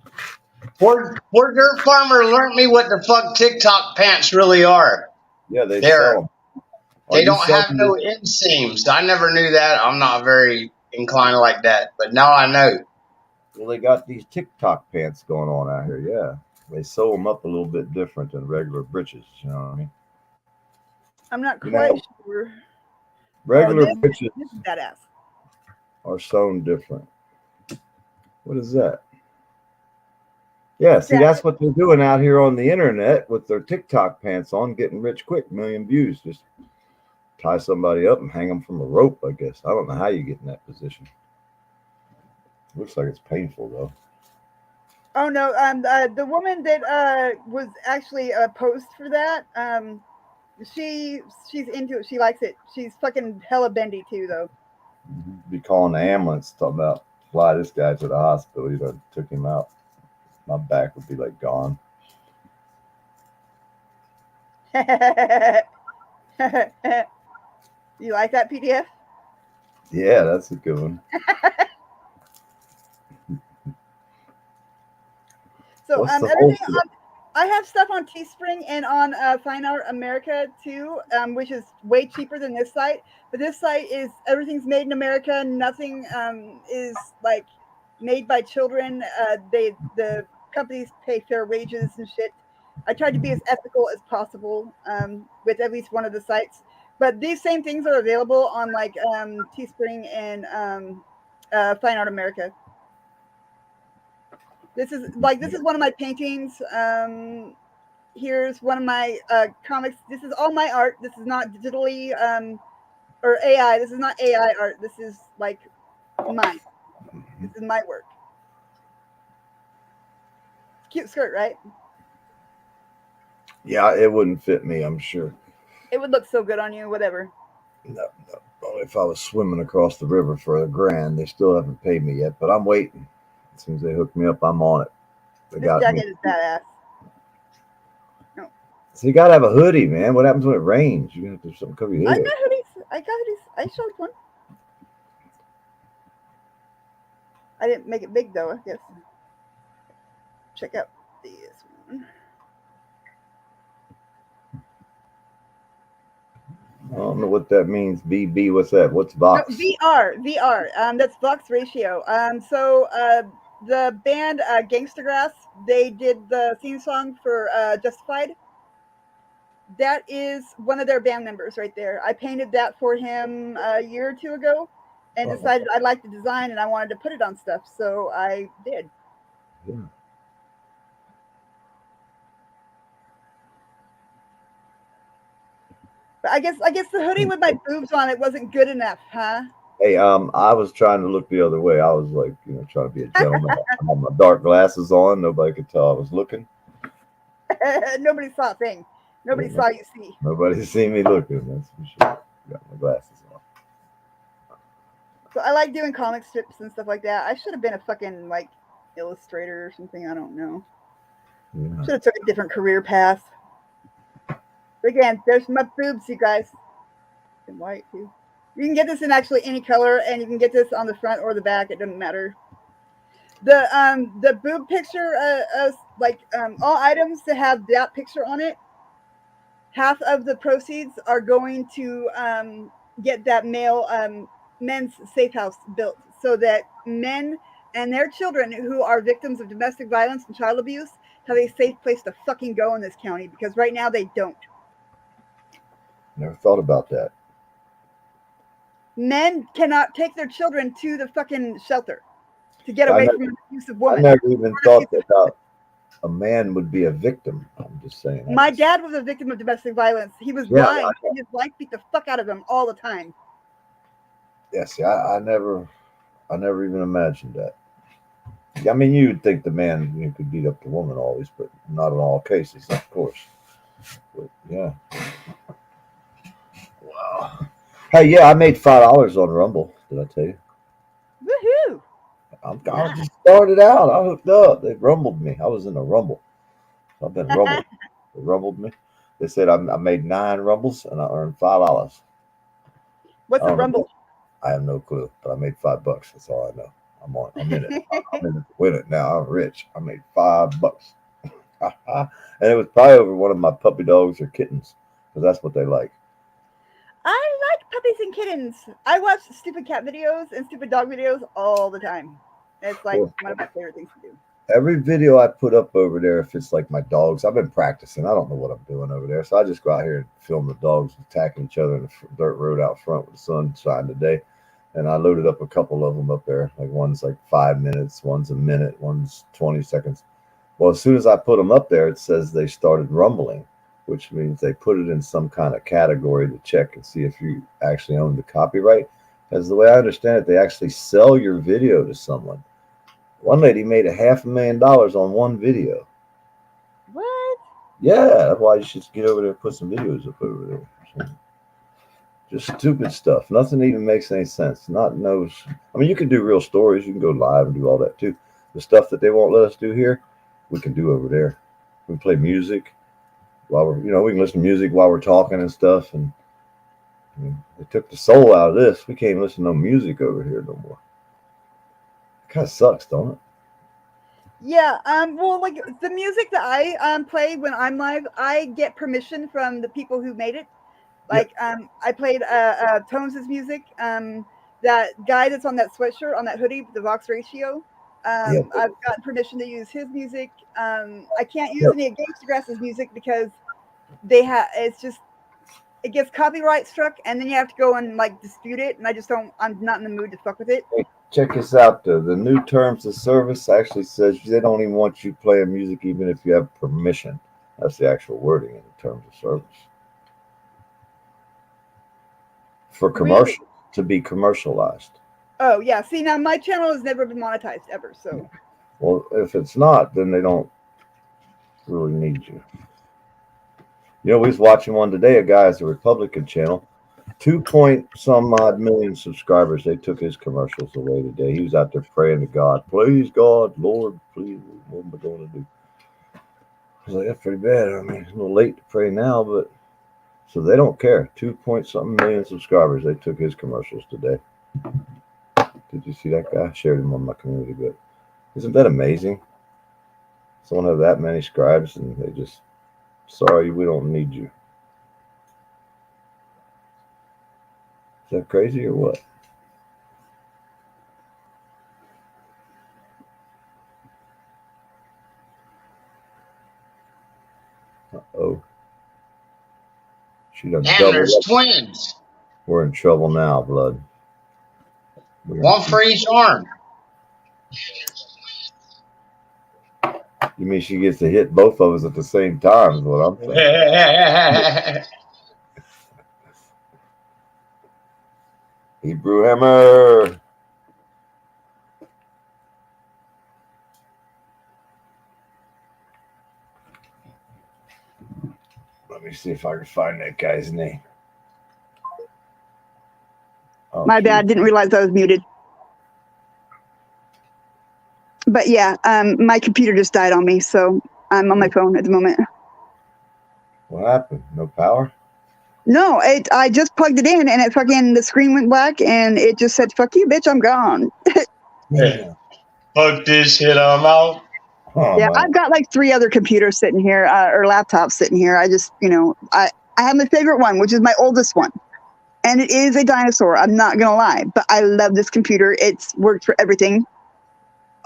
Poor Dirt Farmer learned me what the fuck TikTok pants really are. Yeah, they They're sell them. they don't have no inseams. I never knew that. I'm not very inclined like that, but now I know. Well, they got these TikTok pants going on out here. Yeah, they sew them up a little bit different than regular breeches. You know what I mean? I'm not You quite know, sure. regular this breeches is badass. are sewn different. What is that? Yeah, see, that's what they're doing out here on the internet with their TikTok pants on, getting rich quick, million views. Just tie somebody up and hang them from a rope, I guess. I don't know how you get in that position. Looks like it's painful, though. Oh no, the woman that was actually a post for that, she's into it. She likes it. She's fucking hella bendy too, though. Be calling the ambulance, talking about fly this guy to the hospital. You know, took him out. My back would be like gone. You like that PDF? Yeah, that's a good one. So What's the everything whole on, I have stuff on Teespring and on Fine Art America too, which is way cheaper than this site. But this site is everything's made in America. Nothing is like made by children. The companies pay fair wages and shit. I tried to be as ethical as possible with at least one of the sites. But these same things are available on like Teespring and Fine Art America. This is one of my paintings. Here's one of my comics. This is all my art. This is not digitally or AI. This is not AI art. This is like mine. This is my work. Cute skirt, right? Yeah, it wouldn't fit me, I'm sure. It would look so good on you, whatever. No. Only if I was swimming across the river for $1,000. They still haven't paid me yet, but I'm waiting. As soon as they hook me up, I'm on it. They This got jacket me. is badass. No. So you gotta have a hoodie, man. What happens when it rains? You have to have something cover your I head. got hoodies. I showed one. I didn't make it big though, I guess. Check out this one. I don't know what that means. BB, what's that? What's Vox? No, VR. That's Vox ratio. So the band Gangsta Grass, they did the theme song for Justified. That is one of their band members right there. I painted that for him a year or two ago, and decided I liked the design and I wanted to put it on stuff, so I did. Yeah. But I guess the hoodie with my boobs on it wasn't good enough, huh? Hey, I was trying to look the other way. I was like, trying to be a gentleman. I had my dark glasses on. Nobody could tell I was looking. Nobody saw a thing. Nobody saw you see. Nobody seen me looking. That's for sure. Got my glasses on. So I like doing comic strips and stuff like that. I should have been a fucking like illustrator or something. I don't know. Yeah. Should have took a different career path. But again, there's my boobs, you guys. In white too. You can get this in actually any color, and you can get this on the front or the back. It doesn't matter. The boob picture, all items to have that picture on it half of the proceeds are going to get that men's safe house built so that men and their children who are victims of domestic violence and child abuse have a safe place to fucking go in this county, because right now they don't. Never thought about that. Men cannot take their children to the fucking shelter to get I away never- from an abusive I woman. never even thought that a man would be a victim. I'm just saying. My dad was a victim of domestic violence. He was Yeah, blind, and his wife beat the fuck out of him all the time. Yeah, see, I never even imagined that. I mean, you would think the man could beat up the woman always, but not in all cases, of course. But yeah. Wow. Hey, yeah, I made $5 on Rumble. Did I tell you? Woohoo! I just started out. I hooked up. They rumbled me. I was in a rumble. I've been rumbled. They rumbled me. They said I made 9 rumbles and I earned $5. What's a rumble? I have no clue, but I made $5. That's all I know. I'm in it. I'm in it to win it now. I'm rich. I made $5. And it was probably over one of my puppy dogs or kittens, because that's what they like. I like puppies and kittens. I watch stupid cat videos and stupid dog videos all the time. It's like one of my favorite things to do. Every video I put up over there, if it's like my dogs, I've been practicing. I don't know what I'm doing over there, so I just go out here and film the dogs attacking each other in the dirt road out front with the sun shining today. And I loaded up a couple of them up there. Like one's like 5 minutes, one's a minute, one's 20 seconds. Well, as soon as I put them up there, it says they started rumbling, which means they put it in some kind of category to check and see if you actually own the copyright. Because the way I understand it, they actually sell your video to someone. One lady made $500,000 on one video. What? Yeah, that's why you should get over there and put some videos up over there. So, just stupid stuff. Nothing even makes any sense. I mean, you can do real stories. You can go live and do all that too. The stuff that they won't let us do here, we can do over there. We can play music while we can listen to music while we're talking and stuff. And I mean, they took the soul out of this. We can't listen to no music over here no more. Kind of sucks, don't it? Yeah. Well, like the music that I play when I'm live, I get permission from the people who made it. Like, I played T.O.N.Ez music. That guy that's on that sweatshirt, on that hoodie, the Vox Ratio. I've got permission to use his music. I can't use any of Gangsta Grass's music because it gets copyright struck, and then you have to go and like dispute it. And I'm not in the mood to fuck with it. Hey, check this out though. The new terms of service actually says they don't even want you playing music even if you have permission. That's the actual wording in the terms of service. For commercial, to be commercialized. Oh yeah. See, now my channel has never been monetized ever. So. Well, if it's not, then they don't really need you. We was watching one today. A guy has a Republican channel, 2-point-some odd million subscribers. They took his commercials away today. He was out there praying to God, please God, Lord, please, what am I going to do? I was like, that's pretty bad. I mean, it's a little late to pray now, but so they don't care. 2-point-something million subscribers. They took his commercials today. Did you see that guy? I shared him on my community, but isn't that amazing? Someone have that many scribes and they just, sorry, we don't need you. Is that crazy or what? Uh-oh. She done Damn, there's doubled up. twins. We're in trouble now, blood. One for each arm. You mean she gets to hit both of us at the same time is what I'm saying. Hebrew hammer. Let me see if I can find that guy's name. Oh, My bad. Didn't realize I was muted. But yeah, my computer just died on me, so I'm on my phone at the moment. What happened? No power? No, I just plugged it in, and the screen went black, and it just said, "Fuck you, bitch, I'm gone." Hey, fuck this shit, I'm out. Oh, yeah, man. I've got like 3 other computers sitting here, or laptops sitting here. I just, I have my favorite one, which is my oldest one. And it is a dinosaur. I'm not going to lie. But I love this computer. It's worked for everything.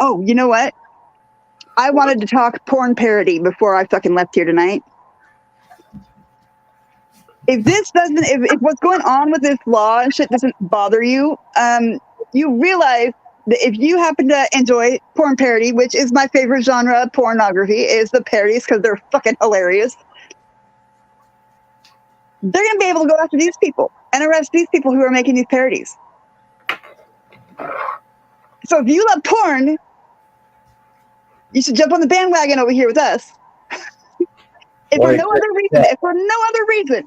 Oh, you know what? I wanted to talk porn parody before I fucking left here tonight. If this doesn't, if what's going on with this law and shit doesn't bother you, you realize that if you happen to enjoy porn parody, which is my favorite genre of pornography, is the parodies because they're fucking hilarious. They're going to be able to go after these people and arrest these people who are making these parodies. So if you love porn, you should jump on the bandwagon over here with us. If for no other reason,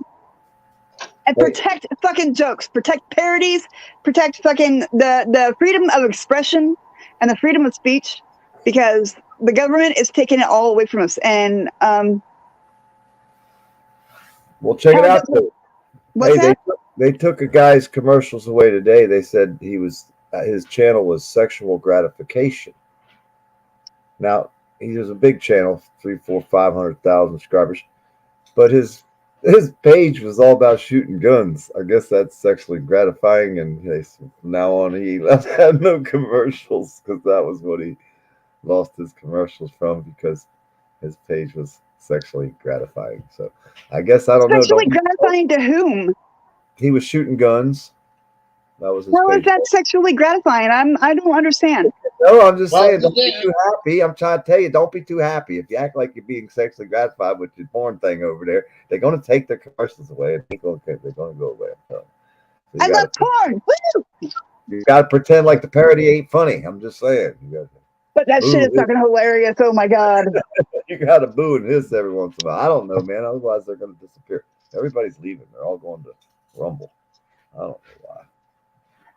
and protect fucking jokes, protect parodies, protect fucking the freedom of expression and the freedom of speech, because the government is taking it all away from us. And well, check it out. What's that? They took a guy's commercials away today. They said his channel was sexual gratification. Now he was a big channel, 500,000 subscribers, but his page was all about shooting guns. I guess that's sexually gratifying, and from now on he had no commercials because that was what he lost his commercials from, because his page was sexually gratifying. So I guess I don't know. Sexually gratifying to whom? He was shooting guns. That was his How page. is that sexually gratifying? I don't understand. No, I'm just saying, don't be too happy. I'm trying to tell you, don't be too happy. If you act like you're being sexually gratified with your porn thing over there, they're going to take their commercials away. And they're going to go away. So I love porn. Woo! You got to pretend like the parody ain't funny. I'm just saying. But that shit is fucking hilarious. Oh my God. You got to boo and hiss every once in a while. I don't know, man. Otherwise, they're going to disappear. Everybody's leaving. They're all going to Rumble. I don't know why.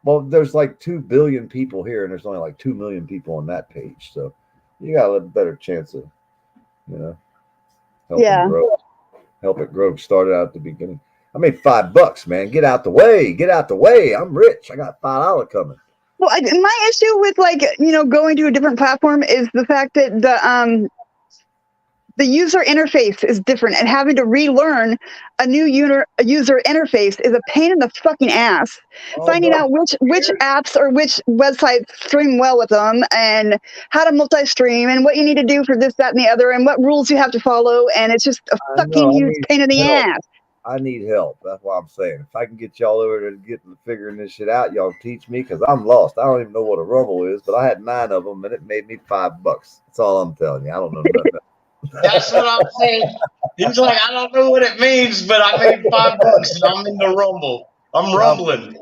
Well, there's like 2 billion people here, and there's only like 2 million people on that page. So you got a better chance of, help it grow. Started out at the beginning. I made $5, man. Get out the way. Get out the way. I'm rich. I got $5 coming. Well, my issue with going to a different platform is the fact that the user interface is different, and having to relearn a new user interface is a pain in the fucking ass. Finding out which apps or which websites stream well with them, and how to multi-stream, and what you need to do for this, that, and the other, and what rules you have to follow, and it's just a fucking huge pain in the ass. I need help. That's what I'm saying. If I can get y'all over to get figuring this shit out, y'all teach me, because I'm lost. I don't even know what a Rumble is, but I had 9 of them, and it made me $5. That's all I'm telling you. I don't know nothing. That's what I'm saying. He's like, I don't know what it means, but I made $5 and I'm in the Rumble. I'm rumbling.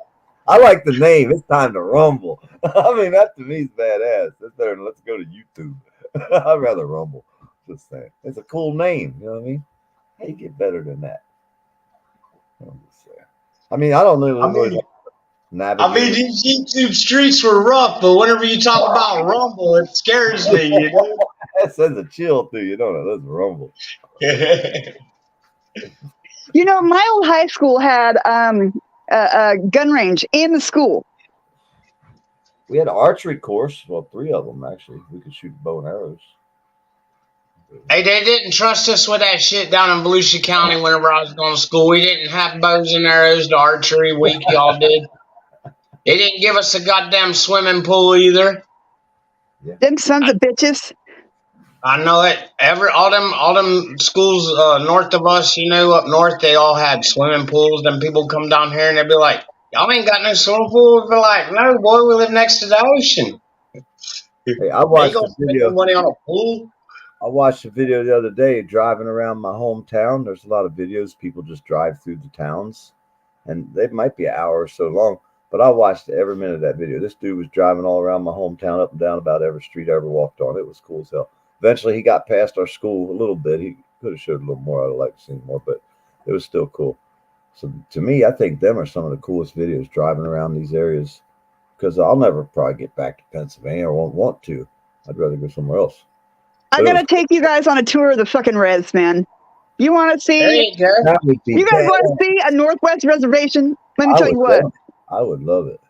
I like the name. It's time to rumble. I mean, that to me is badass. That's better than let's go to YouTube. I'd rather rumble. Just saying. It's a cool name. You know what I mean? How you get better than that? I'm just saying. I mean, I don't know. These YouTube streets were rough, but whenever you talk about Rumble, it scares me. That sends a chill through you, don't it? That's Rumble. My old high school had a gun range in the school. We had an archery course. Well, 3 of them, actually. We could shoot bow and arrows. Hey, they didn't trust us with that shit down in Volusia County whenever I was going to school. We didn't have bows and arrows. The archery week, y'all did. They didn't give us a goddamn swimming pool either. Yeah. Them sons of bitches. I know it. All them schools north of us, up north, they all had swimming pools. Then people come down here and they'd be like, "Y'all ain't got no swimming pool." We're like, "No, boy, we live next to the ocean." Hey, I watched the video. Money on a pool. I watched a video the other day driving around my hometown. There's a lot of videos. People just drive through the towns, and they might be an hour or so long. But I watched every minute of that video. This dude was driving all around my hometown, up and down about every street I ever walked on. It was cool as hell. Eventually, he got past our school a little bit. He could have showed a little more. I'd like to see more, but it was still cool. So to me, I think them are some of the coolest videos, driving around these areas, because I'll never probably get back to Pennsylvania, or won't want to. I'd rather go somewhere else. I'm going to take you guys on a tour of the fucking res, man. You want to see? You guys want to see a Northwest reservation? Let me tell you what. I would love it.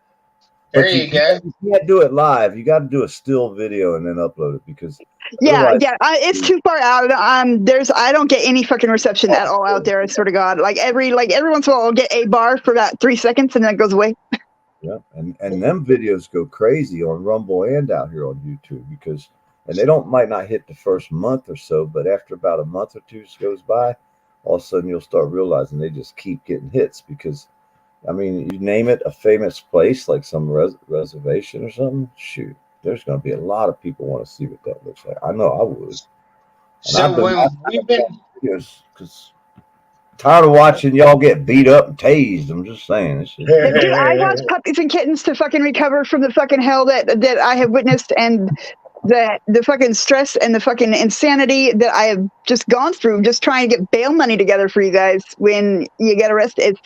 There But you go. you can't do it live. You got to do a still video and then upload it because Yeah, otherwise, it's too far out. I don't get any fucking reception at all out there. I swear to God. Like every once in a while, I'll get a bar for about 3 seconds and then it goes away. yeah, and them videos go crazy on Rumble and out here on YouTube because, and they might not hit the first month or so, but after about a month or two goes by, all of a sudden you'll start realizing they just keep getting hits because, I mean, you name it, a famous place like some reservation or something, shoot, there's going to be a lot of people want to see what that looks like. I know I would. And So when we've been because tired of watching y'all get beat up and tased. I'm just saying. Dude, I watch Puppies and Kittens to fucking recover from the fucking hell that I have witnessed and the fucking stress and the fucking insanity that I have just gone through just trying to get bail money together for you guys when you get arrested.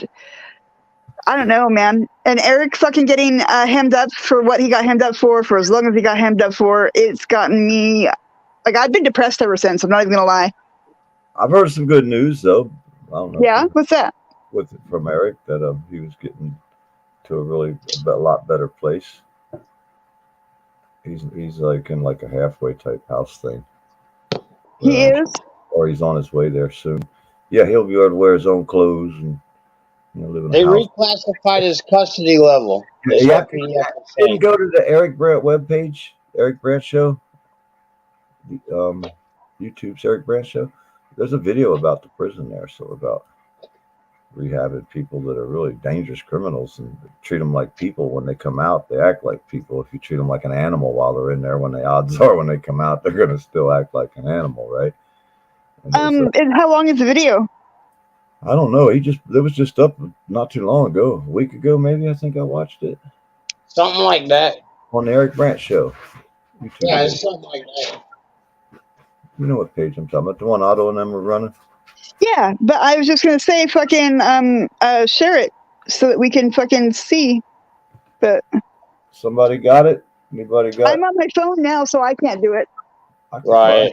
I don't know, man. And Eric fucking getting hemmed up for what he got hemmed up for as long as he got hemmed up for, it's gotten me, like, I've been depressed ever since. I'm not even going to lie. I've heard some good news, though. I don't know. Yeah? What's that? From Eric, that he was getting to a lot better place. He's like in like a halfway type house thing. He is? Or he's on his way there soon. Yeah, he'll be able to wear his own clothes and live in a they house. reclassified his custody level. Yeah, didn't go to the Eric Brandt webpage, Eric Brandt Show, YouTube's Eric Brandt Show. There's a video about the prison there, so about rehabbing people that are really dangerous criminals and treat them like people. When they come out, they act like people. If you treat them like an animal while they're in there, when the odds are when they come out, they're going to still act like an animal, right? And how long is the video? I don't know. It was just up not too long ago, a week ago maybe. I think I watched it. Something like that. On the Eric Brandt Show. YouTube Yeah, page. it's something like that. You know what page I'm talking about? The one Otto and them were running. Yeah, but I was just gonna say fucking share it so that we can fucking see. But somebody got it? Anybody got it? I'm on my phone now, so I can't do it. Right.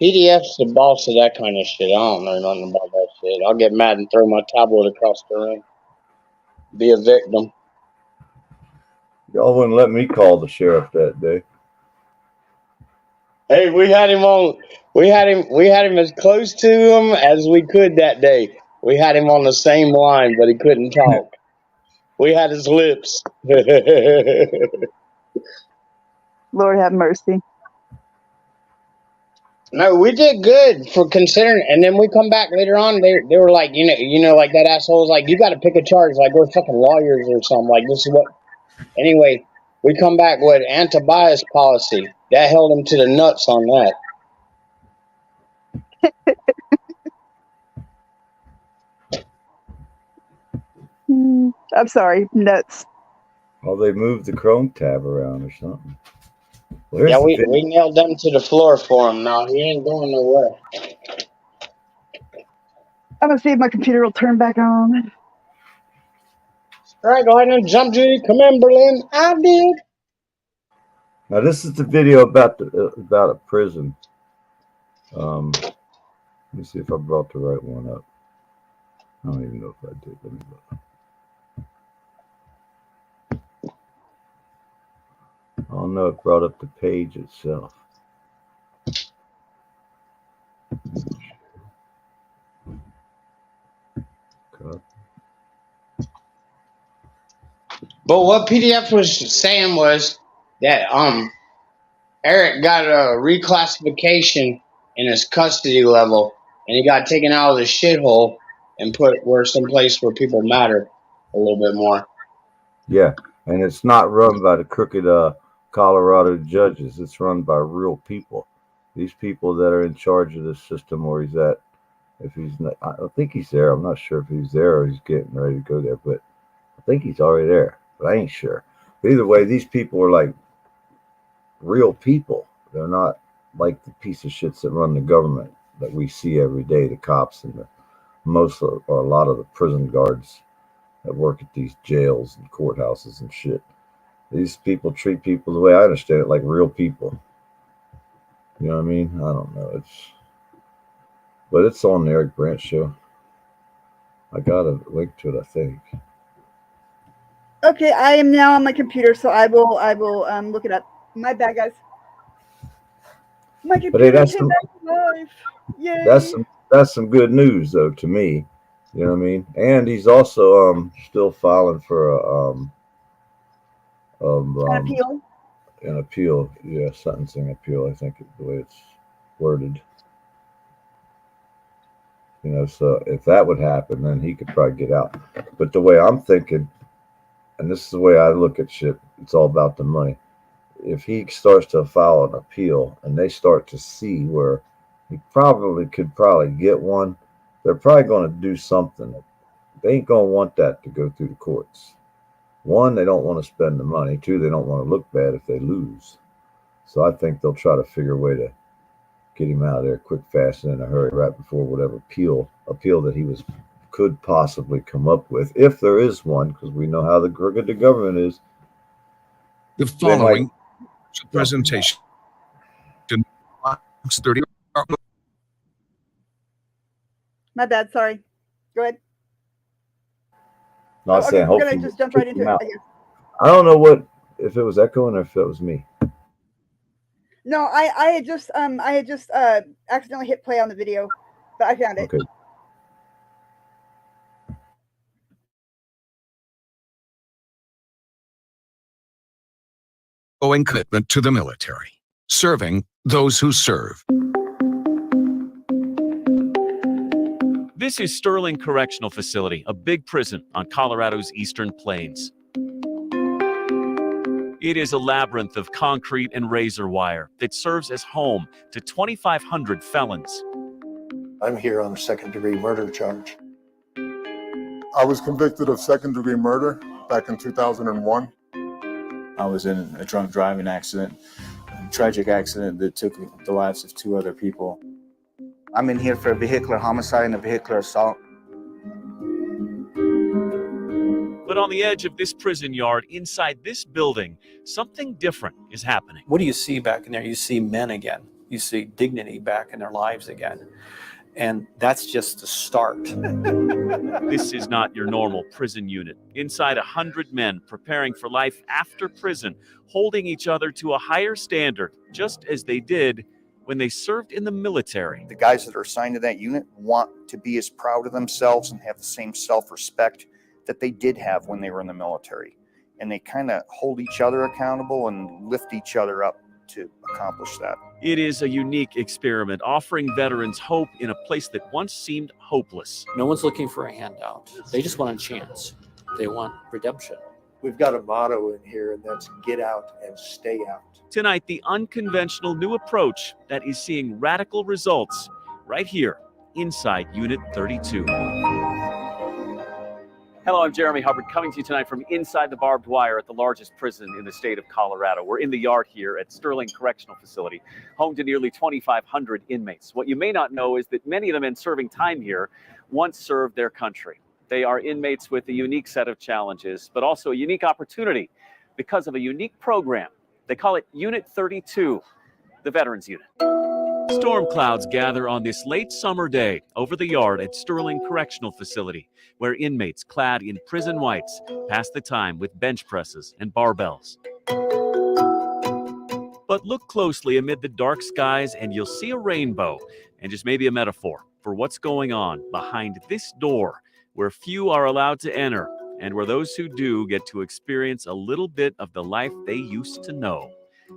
PDF's the boss of that kind of shit. I don't know nothing about that shit. I'll get mad and throw my tablet across the room. Be a victim. Y'all wouldn't let me call the sheriff that day. Hey, we had him as close to him as we could that day. We had him on the same line, but he couldn't talk. We had his lips. Lord have mercy. No, we did good for considering. And then we come back later on. They were like, like that asshole was like, you got to pick a charge. Like we're fucking lawyers or something. Like this is what. Anyway, we come back with anti-bias policy. That held him to the nuts on that. I'm sorry, nuts. Oh, they moved the Chrome tab around or something. Well, yeah, we nailed them to the floor for him. Now he ain't going nowhere. I'm gonna see if my computer will turn back on. All right, go ahead and jump, Judy. Come in, Berlin. I did. Now this is the video about a prison. Let me see if I brought the right one up. I don't even know if I did. Let me look. Oh no, it brought up the page itself. But what PDF was saying was that Eric got a reclassification in his custody level, and he got taken out of the shithole and put someplace where people matter a little bit more. Yeah, and it's not run by the crooked Colorado judges. It's run by real people. These people that are in charge of this system where he's at. If he's not, I think he's there. I'm not sure if he's there or he's getting ready to go there, but I think he's already there. But I ain't sure. But either way, these people are like real people. They're not like the piece of shits that run the government that we see every day. The cops and a lot of the prison guards that work at these jails and courthouses and shit. These people treat people the way I understand it, like real people. You know what I mean? I don't know. But it's on the Eric Brandt show. I got a link to it, I think. Okay, I am now on my computer, so I will look it up. My bad, guys. My But hey, computer came back to life. Yay! That's some good news though to me. You know what I mean? And he's also still filing for An appeal. Yeah, sentencing appeal. I think is the way it's worded. You know, so if that would happen, then he could probably get out. But the way I'm thinking, and this is the way I look at shit, it's all about the money. If he starts to file an appeal and they start to see where he could get one, they're probably going to do something. They ain't going to want that to go through the courts. One, they don't want to spend the money. Two, they don't want to look bad if they lose. So I think they'll try to figure a way to get him out of there quick, fast, and in a hurry, right before whatever appeal that he could possibly come up with, if there is one, because we know how crooked the government is. The following presentation. 30. My bad. Sorry. Go ahead. Not saying we're gonna hopefully just jump right into it. I guess. I don't know if it was echoing or if it was me. No, I had just accidentally hit play on the video, but I found it. Okay. Owing commitment to the military, serving those who serve. This is Sterling Correctional Facility, a big prison on Colorado's eastern plains. It is a labyrinth of concrete and razor wire that serves as home to 2,500 felons. I'm here on a second-degree murder charge. I was convicted of second-degree murder back in 2001. I was in a drunk driving accident, a tragic accident that took the lives of 2 other people. I'm in here for a vehicular homicide and a vehicular assault. But on the edge of this prison yard, inside this building, something different is happening. What do you see back in there? You see men again. You see dignity back in their lives again. And that's just the start. This is not your normal prison unit. Inside, 100 men preparing for life after prison, holding each other to a higher standard, just as they did when they served in the military. The guys that are assigned to that unit want to be as proud of themselves and have the same self-respect that they did have when they were in the military. And they kind of hold each other accountable and lift each other up to accomplish that. It is a unique experiment, offering veterans hope in a place that once seemed hopeless. No one's looking for a handout. They just want a chance. They want redemption. We've got a motto in here, and that's get out and stay out. Tonight, the unconventional new approach that is seeing radical results right here inside Unit 32. Hello, I'm Jeremy Hubbard, coming to you tonight from inside the barbed wire at the largest prison in the state of Colorado. We're in the yard here at Sterling Correctional Facility, home to nearly 2,500 inmates. What you may not know is that many of the men serving time here once served their country. They are inmates with a unique set of challenges, but also a unique opportunity because of a unique program. They call it Unit 32, the Veterans Unit. Storm clouds gather on this late summer day over the yard at Sterling Correctional Facility, where inmates clad in prison whites pass the time with bench presses and barbells. But look closely amid the dark skies and you'll see a rainbow, and just maybe a metaphor for what's going on behind this door, where few are allowed to enter, and where those who do get to experience a little bit of the life they used to know.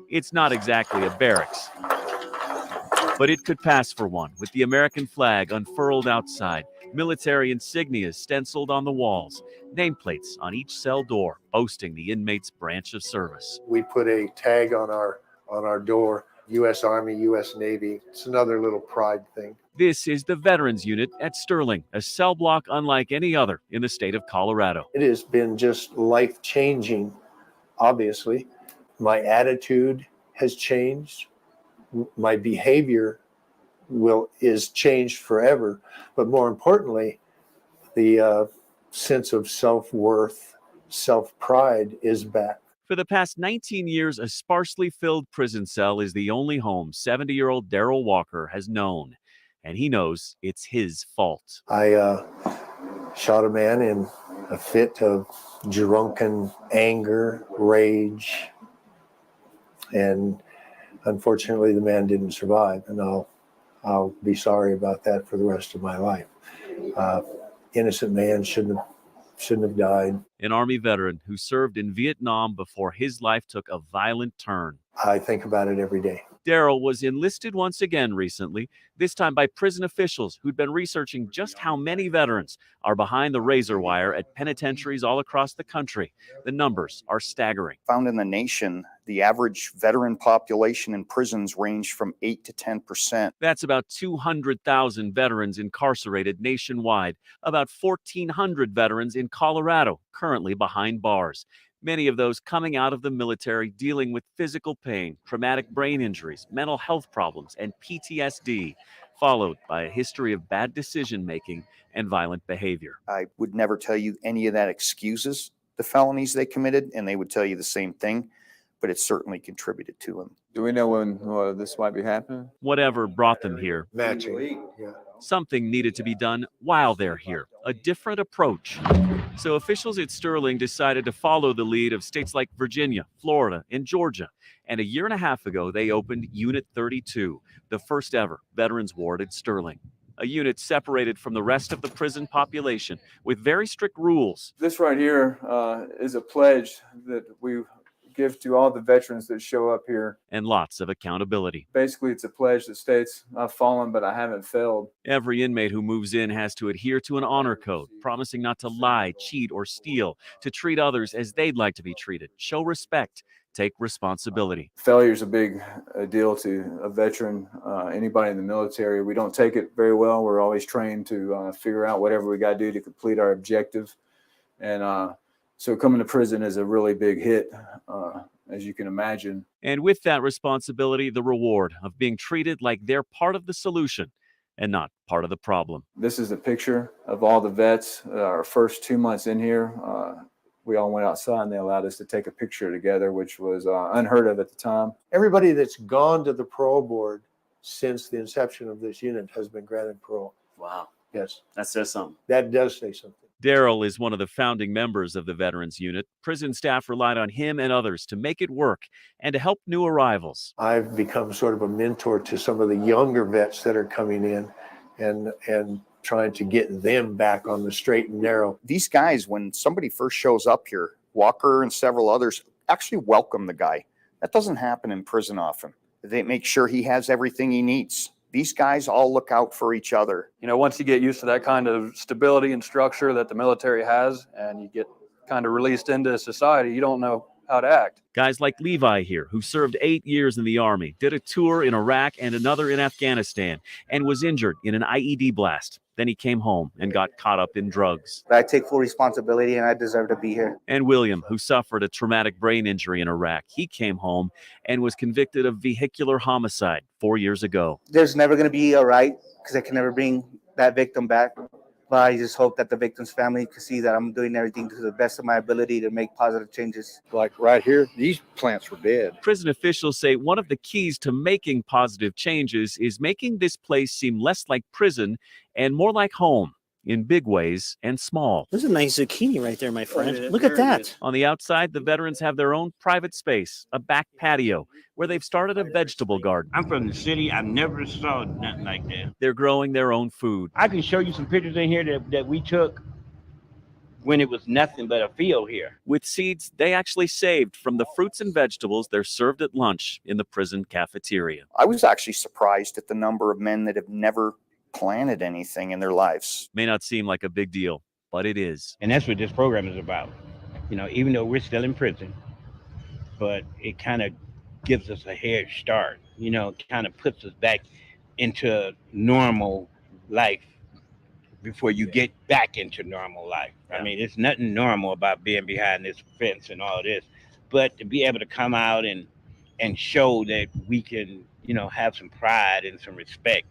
It's not exactly a barracks, but it could pass for one, with the American flag unfurled outside, military insignia stenciled on the walls, nameplates on each cell door boasting the inmate's branch of service. We put a tag on our door, U.S. Army, U.S. Navy. It's another little pride thing. This is the Veterans Unit at Sterling, a cell block unlike any other in the state of Colorado. It has been just life-changing, obviously. My attitude has changed. My behavior is changed forever. But more importantly, the sense of self-worth, self-pride is back. For the past 19 years, a sparsely filled prison cell is the only home 70-year-old Darrell Walker has known. and he knows it's his fault. I shot a man in a fit of drunken anger, rage, and unfortunately the man didn't survive, and I'll be sorry about that for the rest of my life. Innocent man shouldn't have died. An Army veteran who served in Vietnam before his life took a violent turn. I think about it every day. Daryl was enlisted once again recently, this time by prison officials who'd been researching just how many veterans are behind the razor wire at penitentiaries all across the country. The numbers are staggering. Found in the nation, the average veteran population in prisons range from 8 to 10%. That's about 200,000 veterans incarcerated nationwide, about 1,400 veterans in Colorado currently behind bars. Many of those coming out of the military dealing with physical pain, traumatic brain injuries, mental health problems, and PTSD, followed by a history of bad decision-making and violent behavior. I would never tell you any of that excuses the felonies they committed, and they would tell you the same thing, but it certainly contributed to them. Do we know when this might be happening? Whatever brought them here, Matching. Yeah. something needed to be done while they're here, a different approach. So officials at Sterling decided to follow the lead of states like Virginia, Florida, and Georgia. And a year and a half ago, they opened Unit 32, the first ever veterans ward at Sterling. A unit separated from the rest of the prison population with very strict rules. This right here is a pledge that we give to all the veterans that show up here. And lots of accountability. Basically, it's a pledge that states, I've fallen, but I haven't failed. Every inmate who moves in has to adhere to an honor code, promising not to lie, cheat, or steal, to treat others as they'd like to be treated, show respect, take responsibility. Failure is a big deal to a veteran, anybody in the military. We don't take it very well. We're always trained to figure out whatever we got to do to complete our objective. And so coming to prison is a really big hit, as you can imagine. And with that responsibility, the reward of being treated like they're part of the solution and not part of the problem. This is a picture of all the vets. Our first 2 months in here, we all went outside and they allowed us to take a picture together, which was unheard of at the time. Everybody that's gone to the parole board since the inception of this unit has been granted parole. Wow. Yes. That says something. That does say something. Daryl is one of the founding members of the Veterans Unit. Prison staff relied on him and others to make it work and to help new arrivals. I've become sort of a mentor to some of the younger vets that are coming in and trying to get them back on the straight and narrow. These guys, when somebody first shows up here, Walker and several others actually welcome the guy. That doesn't happen in prison often. They make sure he has everything he needs. These guys all look out for each other. You know, once you get used to that kind of stability and structure that the military has, and you get kind of released into society, you don't know how to act. Guys like Levi here, who served 8 years in the Army, did a tour in Iraq and another in Afghanistan, and was injured in an IED blast. Then he came home and got caught up in drugs. I take full responsibility and I deserve to be here. And William, who suffered a traumatic brain injury in Iraq, he came home and was convicted of vehicular homicide 4 years ago. There's never going to be a right because I can never bring that victim back. But I just hope that the victim's family can see that I'm doing everything to the best of my ability to make positive changes. Like right here, these plants were dead. Prison officials say one of the keys to making positive changes is making this place seem less like prison and more like home, in big ways and small. There's a nice zucchini right there, my friend. Look at that. On the outside, the veterans have their own private space, a back patio, where they've started a vegetable garden. I'm from the city. I never saw nothing like that. They're growing their own food. I can show you some pictures in here that we took when it was nothing but a field here. With seeds they actually saved from the fruits and vegetables they're served at lunch in the prison cafeteria. I was actually surprised at the number of men that have never planted anything in their lives. May not seem like a big deal, but it is. And that's what this program is about. You know, even though we're still in prison, but it kind of gives us a head start, you know, kind of puts us back into normal life before you get back into normal life. I mean, it's nothing normal about being behind this fence and all this, but to be able to come out and show that we can, you know, have some pride and some respect,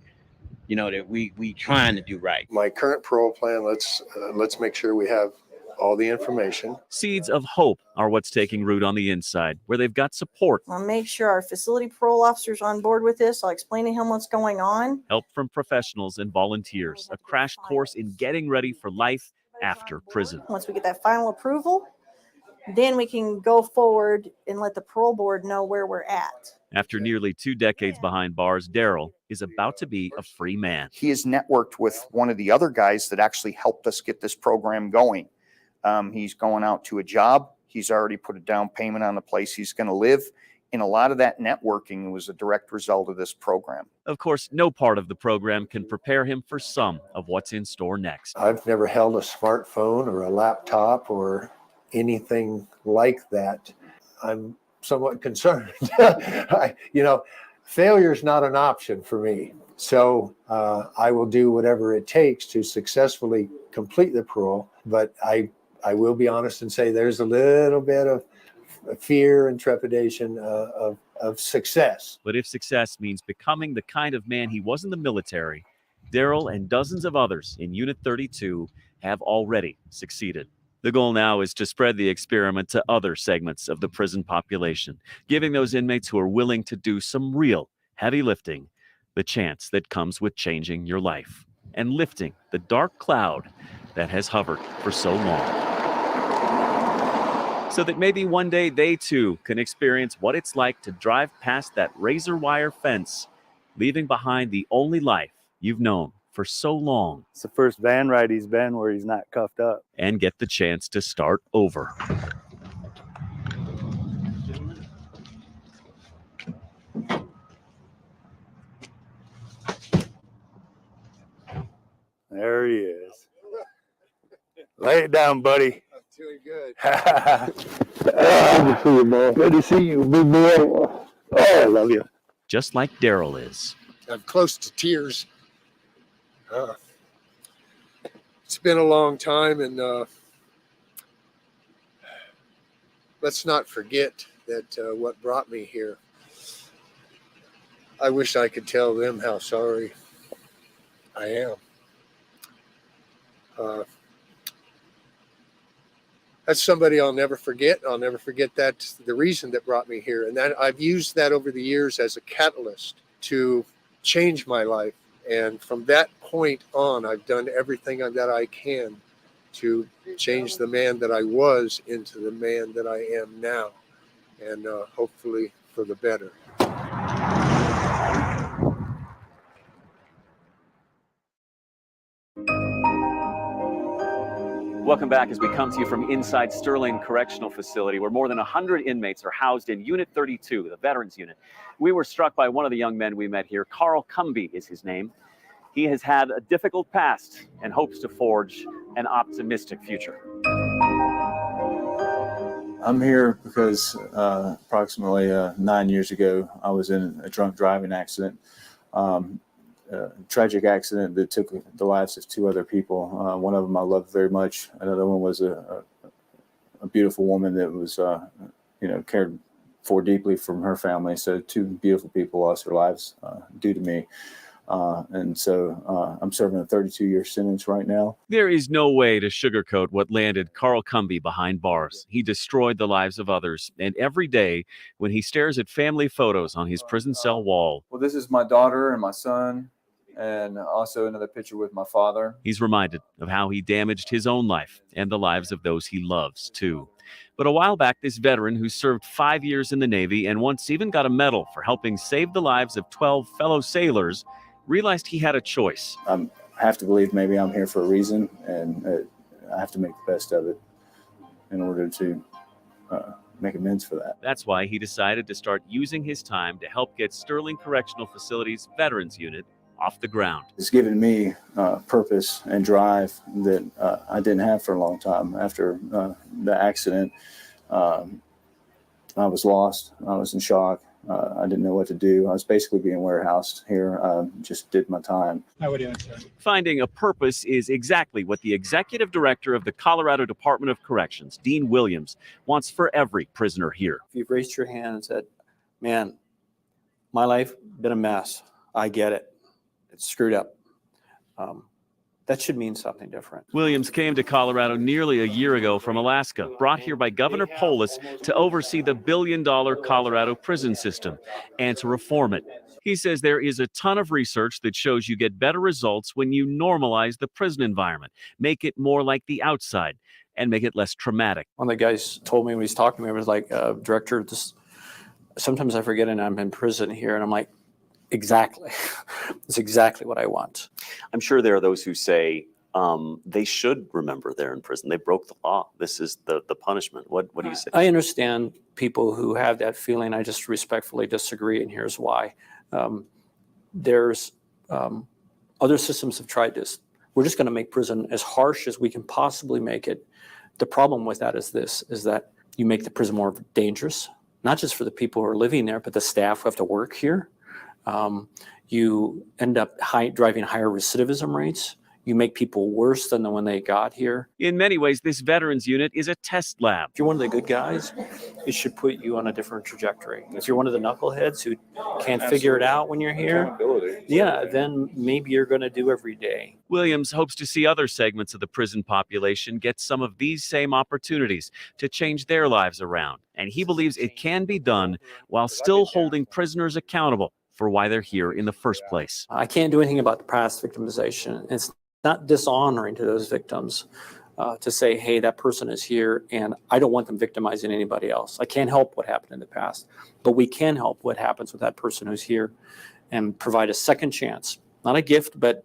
you know, that we trying to do right. My current parole plan, let's make sure we have all the information. Seeds of hope are what's taking root on the inside, where they've got support. I'll make sure our facility parole officer's on board with this. I'll explain to him what's going on. Help from professionals and volunteers, a crash course in getting ready for life after prison. Once we get that final approval, then we can go forward and let the parole board know where we're at. After nearly 2 decades behind bars, Daryl is about to be a free man. He has networked with one of the other guys that actually helped us get this program going. He's going out to a job. He's already put a down payment on the place he's going to live. And a lot of that networking was a direct result of this program. Of course, no part of the program can prepare him for some of what's in store next. I've never held a smartphone or a laptop or anything like that. I'm somewhat concerned. Failure is not an option for me. So I will do whatever it takes to successfully complete the parole. But I will be honest and say there's a little bit of fear and trepidation of success. But if success means becoming the kind of man he was in the military, Daryl and dozens of others in Unit 32 have already succeeded. The goal now is to spread the experiment to other segments of the prison population, giving those inmates who are willing to do some real heavy lifting the chance that comes with changing your life and lifting the dark cloud that has hovered for so long. So that maybe one day they too can experience what it's like to drive past that razor wire fence, leaving behind the only life you've known for so long. It's the first van ride he's been where he's not cuffed up. And get the chance to start over. There he is. Lay it down, buddy. I'm doing good. Good to see you, man. Good to see you, big boy. Oh, I love you. Just like Daryl is. I'm close to tears. It's been a long time, and let's not forget that what brought me here. I wish I could tell them how sorry I am. That's somebody I'll never forget. I'll never forget that the reason that brought me here. And that I've used that over the years as a catalyst to change my life. And from that point on, I've done everything that I can to change the man that I was into the man that I am now. And hopefully for the better. Welcome back as we come to you from inside Sterling Correctional Facility, where more than 100 inmates are housed in Unit 32, the Veterans Unit. We were struck by one of the young men we met here. Carl Cumby is his name. He has had a difficult past and hopes to forge an optimistic future. I'm here because approximately 9 years ago, I was in a drunk driving accident. Tragic accident that took the lives of 2 other people. One of them I loved very much. Another one was a beautiful woman that was, cared for deeply from her family. So 2 beautiful people lost their lives due to me. And so I'm serving a 32-year sentence right now. There is no way to sugarcoat what landed Carl Cumby behind bars. He destroyed the lives of others. And every day when he stares at family photos on his prison cell wall, Well, this is my daughter and my son, and also another picture with my father. he's reminded of how he damaged his own life and the lives of those he loves, too. But a while back, this veteran who served 5 years in the Navy and once even got a medal for helping save the lives of 12 fellow sailors realized he had a choice. I have to believe maybe I'm here for a reason, and I have to make the best of it in order to make amends for that. That's why he decided to start using his time to help get Sterling Correctional Facility's Veterans Unit off the ground. It's given me purpose and drive that I didn't have for a long time. After the accident, I was lost. I was in shock. I didn't know what to do. I was basically being warehoused here. Just did my time. How are we doing, sir? Finding a purpose is exactly what the executive director of the Colorado Department of Corrections, Dean Williams, wants for every prisoner here. If you've raised your hand and said, man, my life been a mess. I get it. It's screwed up. That should mean something different. Williams came to Colorado nearly a year ago from Alaska, brought here by Governor Polis to oversee the billion-dollar Colorado prison system and to reform it. He says there is a ton of research that shows you get better results when you normalize the prison environment, make it more like the outside, and make it less traumatic. One of the guys told me when he was talking to me, it was like, Director, sometimes I forget and I'm in prison here, and I'm like, exactly. It's exactly what I want. I'm sure there are those who say they should remember they're in prison. They broke the law. This is the punishment. What do you say? I understand people who have that feeling. I just respectfully disagree, and here's why. There's other systems have tried this. We're just going to make prison as harsh as we can possibly make it. The problem with that is that you make the prison more dangerous, not just for the people who are living there, but the staff who have to work here. You end up driving higher recidivism rates. You make people worse than when they got here. In many ways, this veterans unit is a test lab. If you're one of the good guys, it should put you on a different trajectory. If you're one of the knuckleheads who can't figure it out when you're here, yeah, then maybe you're going to do every day. Williams hopes to see other segments of the prison population get some of these same opportunities to change their lives around. And he believes it can be done while still holding prisoners accountable for why they're here in the first place. I can't do anything about the past victimization. It's not dishonoring to those victims to say, hey, that person is here and I don't want them victimizing anybody else. I can't help what happened in the past, but we can help what happens with that person who's here and provide a second chance. Not a gift, but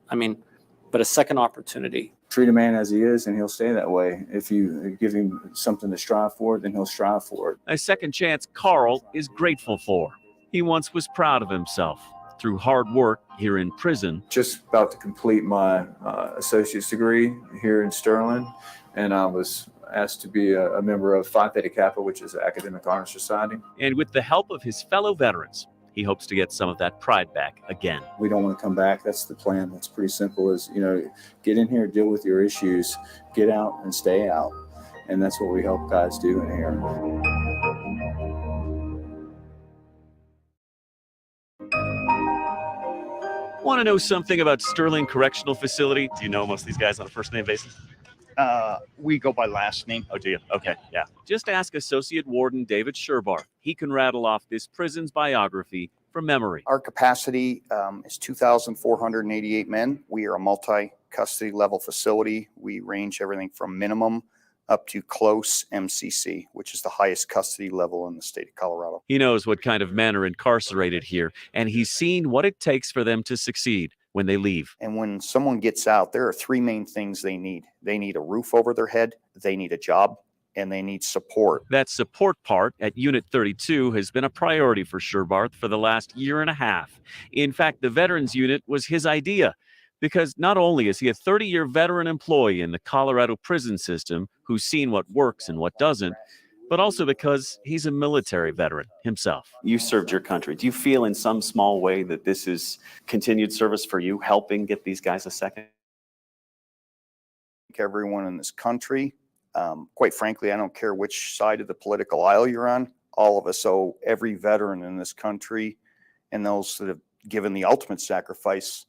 a second opportunity. Treat a man as he is and he'll stay that way. If you give him something to strive for, then he'll strive for it. A second chance Carl is grateful for. He once was proud of himself. Through hard work here in prison. Just about to complete my associate's degree here in Sterling, and I was asked to be a member of Phi Theta Kappa, which is an academic honor society. And with the help of his fellow veterans, he hopes to get some of that pride back again. We don't want to come back. That's the plan. That's pretty simple. Is, get in here, deal with your issues, get out and stay out. And that's what we help guys do in here. Want to know something about Sterling Correctional Facility? Do you know most of these guys on a first name basis? We go by last name. Oh, do you? Okay, yeah. Just ask Associate Warden David Sherbarth. He can rattle off this prison's biography from memory. Our capacity is 2,488 men. We are a multi-custody level facility. We range everything from minimum up to close MCC, which is the highest custody level in the state of Colorado. He knows what kind of men are incarcerated here, and he's seen what it takes for them to succeed when they leave. And when someone gets out, there are three main things they need. They need a roof over their head, they need a job, and they need support. That support part at Unit 32 has been a priority for Sherbarth for the last year and a half. In fact, the Veterans Unit was his idea. Because not only is he a 30-year veteran employee in the Colorado prison system who's seen what works and what doesn't, but also because he's a military veteran himself. You served your country. Do you feel in some small way that this is continued service for you, helping get these guys a second? Everyone in this country, quite frankly, I don't care which side of the political aisle you're on, all of us owe every veteran in this country and those that have given the ultimate sacrifice,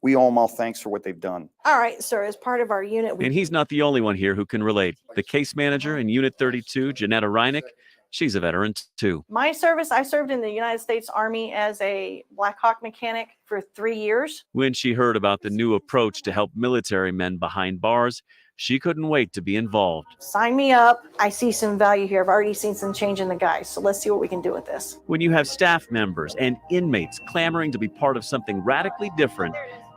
we owe them all thanks for what they've done. All right, sir, as part of our unit. And he's not the only one here who can relate. The case manager in Unit 32, Janetta Reinick, she's a veteran too. My service, I served in the United States Army as a Black Hawk mechanic for 3 years. When she heard about the new approach to help military men behind bars, she couldn't wait to be involved. Sign me up. I see some value here. I've already seen some change in the guys, so let's see what we can do with this. When you have staff members and inmates clamoring to be part of something radically different,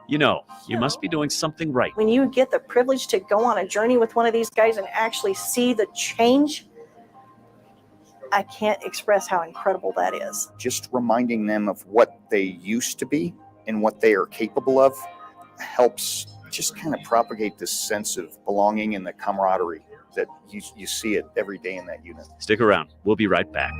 you know, you must be doing something right. When you get the privilege to go on a journey with one of these guys and actually see the change, I can't express how incredible that is. Just reminding them of what they used to be and what they are capable of helps just kind of propagate this sense of belonging and the camaraderie that you see it every day in that unit. Stick around. We'll be right back.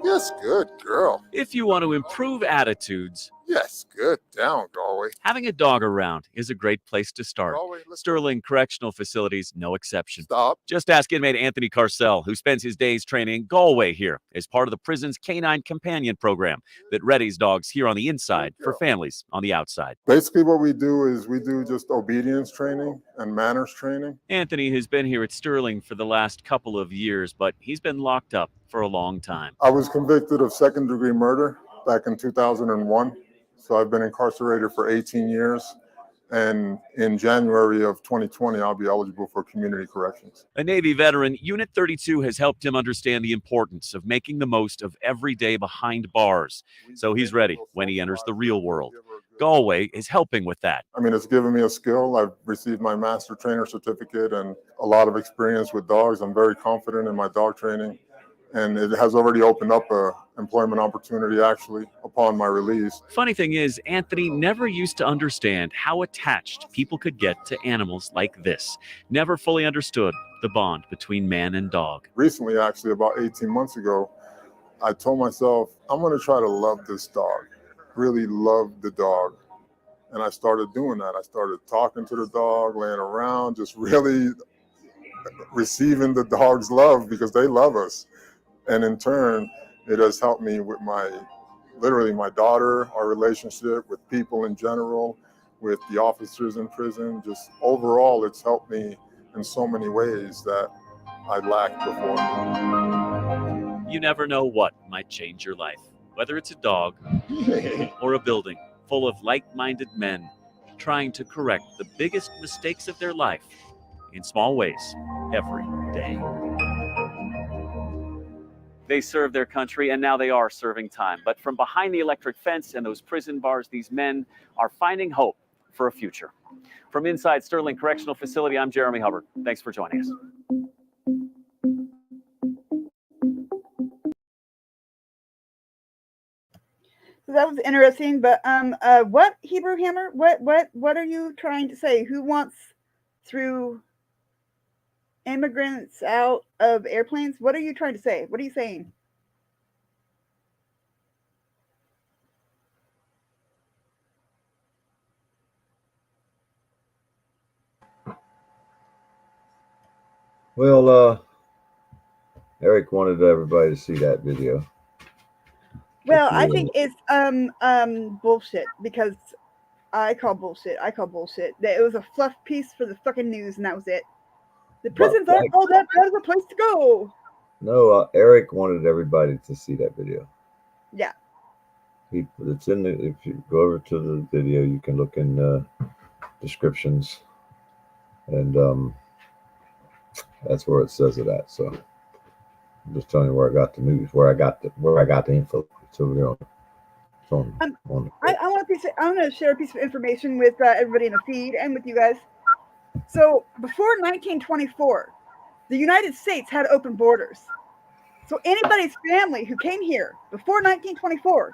Yes, good girl. If you want to improve attitudes, Yes, good. Down, Galway. Having a dog around is a great place to start. Galway, let's go. Sterling Correctional Facility's no exception. Stop. Just ask inmate Anthony Carcel, who spends his days training Galway here as part of the prison's Canine Companion Program that readies dogs here on the inside for families on the outside. Basically, what we do is we do just obedience training and manners training. Anthony has been here at Sterling for the last couple of years, but he's been locked up for a long time. I was convicted of second-degree murder back in 2001. So I've been incarcerated for 18 years. And in January of 2020, I'll be eligible for community corrections. A Navy veteran, Unit 32 has helped him understand the importance of making the most of every day behind bars, so he's ready when he enters the real world. Galway is helping with that. I mean, it's given me a skill. I've received my master trainer certificate and a lot of experience with dogs. I'm very confident in my dog training. And it has already opened up a employment opportunity, actually, upon my release. Funny thing is, Anthony never used to understand how attached people could get to animals like this. Never fully understood the bond between man and dog. Recently, actually, about 18 months ago, I told myself, I'm going to try to love this dog, really love the dog. And I started doing that. I started talking to the dog, laying around, just really receiving the dog's love because they love us. And in turn, it has helped me with literally my daughter, our relationship with people in general, with the officers in prison. Just overall, it's helped me in so many ways that I lacked before. You never know what might change your life, whether it's a dog or a building full of like-minded men trying to correct the biggest mistakes of their life in small ways every day. They served their country, and now they are serving time. But from behind the electric fence and those prison bars, these men are finding hope for a future. From inside Sterling Correctional Facility, I'm Jeremy Hubbard. Thanks for joining us. So that was interesting. But what, Hebrew Hammer? What are you trying to say? Who wants through immigrants out of airplanes? What are you trying to say? What are you saying? Well, Eric wanted everybody to see that video. Well, I think it's bullshit because I call bullshit. That it was a fluff piece for the fucking news, and that was it. The prisons aren't all that bad of a place to go. No, Eric wanted everybody to see that video. Yeah. It's in the. If you go over to the video, you can look in descriptions, and that's where it says it at. So I'm just telling you where I got the news, where I got the info. So I want to share a piece of information with everybody in the feed and with you guys. So before 1924, the United States had open borders. So anybody's family who came here before 1924.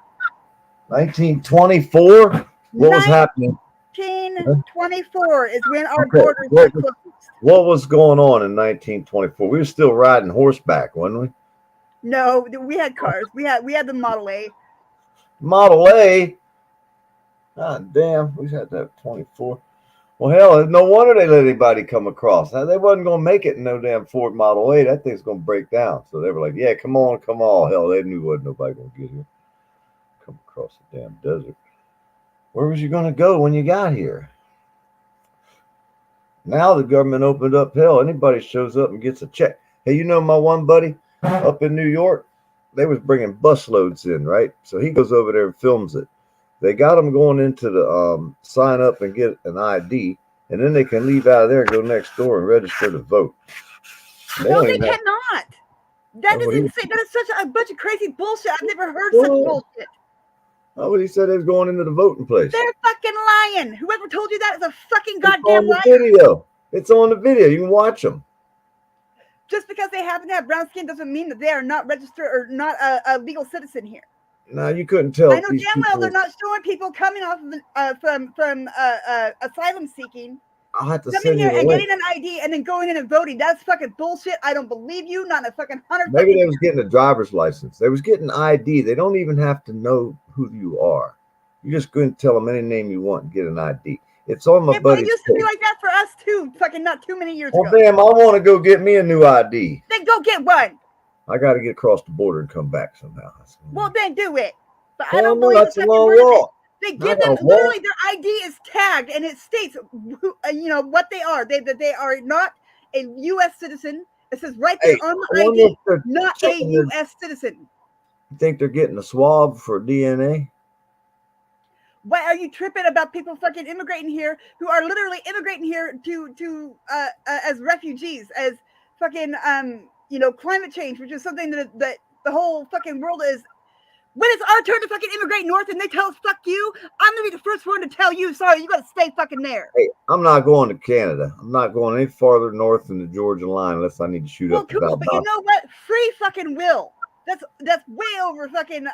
1924? What was happening? 1924 is when our borders were closed. What was going on in 1924? We were still riding horseback, wasn't we? No, we had cars. We had the Model A. Model A? God damn, we had to have 24. Well, hell, no wonder they let anybody come across. Now, they wasn't going to make it in no damn Ford Model A. That thing's going to break down. So they were like, yeah, come on. Hell, they knew wasn't nobody going to get here. Come across the damn desert. Where was you going to go when you got here? Now the government opened up. Hell, anybody shows up and gets a check. Hey, you know my one buddy up in New York? They was bringing bus loads in, right? So he goes over there and films it. They got them going into the sign up and get an ID, and then they can leave out of there and go next door and register to vote. No, they cannot. That is insane. That is such a bunch of crazy bullshit. I've never heard such bullshit. Oh, well, he said they was going into the voting place. They're fucking lying. Whoever told you that is a fucking goddamn liar. Video. It's on the video. You can watch them. Just because they happen to have brown skin doesn't mean that they are not registered or not a legal citizen here. No, you couldn't tell. I know damn well they're not showing people coming off of, from asylum seeking, I'll have to coming send you here the and link. getting an ID and then going in and voting. That's fucking bullshit. I don't believe you. Not a fucking 100. Maybe they was getting a driver's license. They was getting ID. They don't even have to know who you are. You just go and tell them any name you want and get an ID. It's on my Yeah, but it buddy's used to be page. like that for us too. Fucking not too many years Well, ago. damn, I want to go get me a new ID. Then go get one. I got to get across the border and come back somehow. Well, then do it. But I Hell don't no, believe a that's a second long word of it. walk. They I give gotta them walk. literally their ID is tagged and it states who, what they are. That they are not a U.S. citizen. It says right there Hey, on I the wonder if ID, they're not a checking their, U.S. citizen. you think they're getting a swab for DNA? Why are you tripping about people fucking immigrating here who are literally immigrating here to as refugees, as fucking climate change, which is something that the whole fucking world is. When it's our turn to fucking immigrate north and they tell us fuck you, I'm gonna be the first one to tell you, sorry, you gotta stay fucking there. Hey, I'm not going to Canada. I'm not going any farther north than the Georgia line unless I need to shoot Well, up to cool, but you Valdosta. know what? Free fucking will. That's way over fucking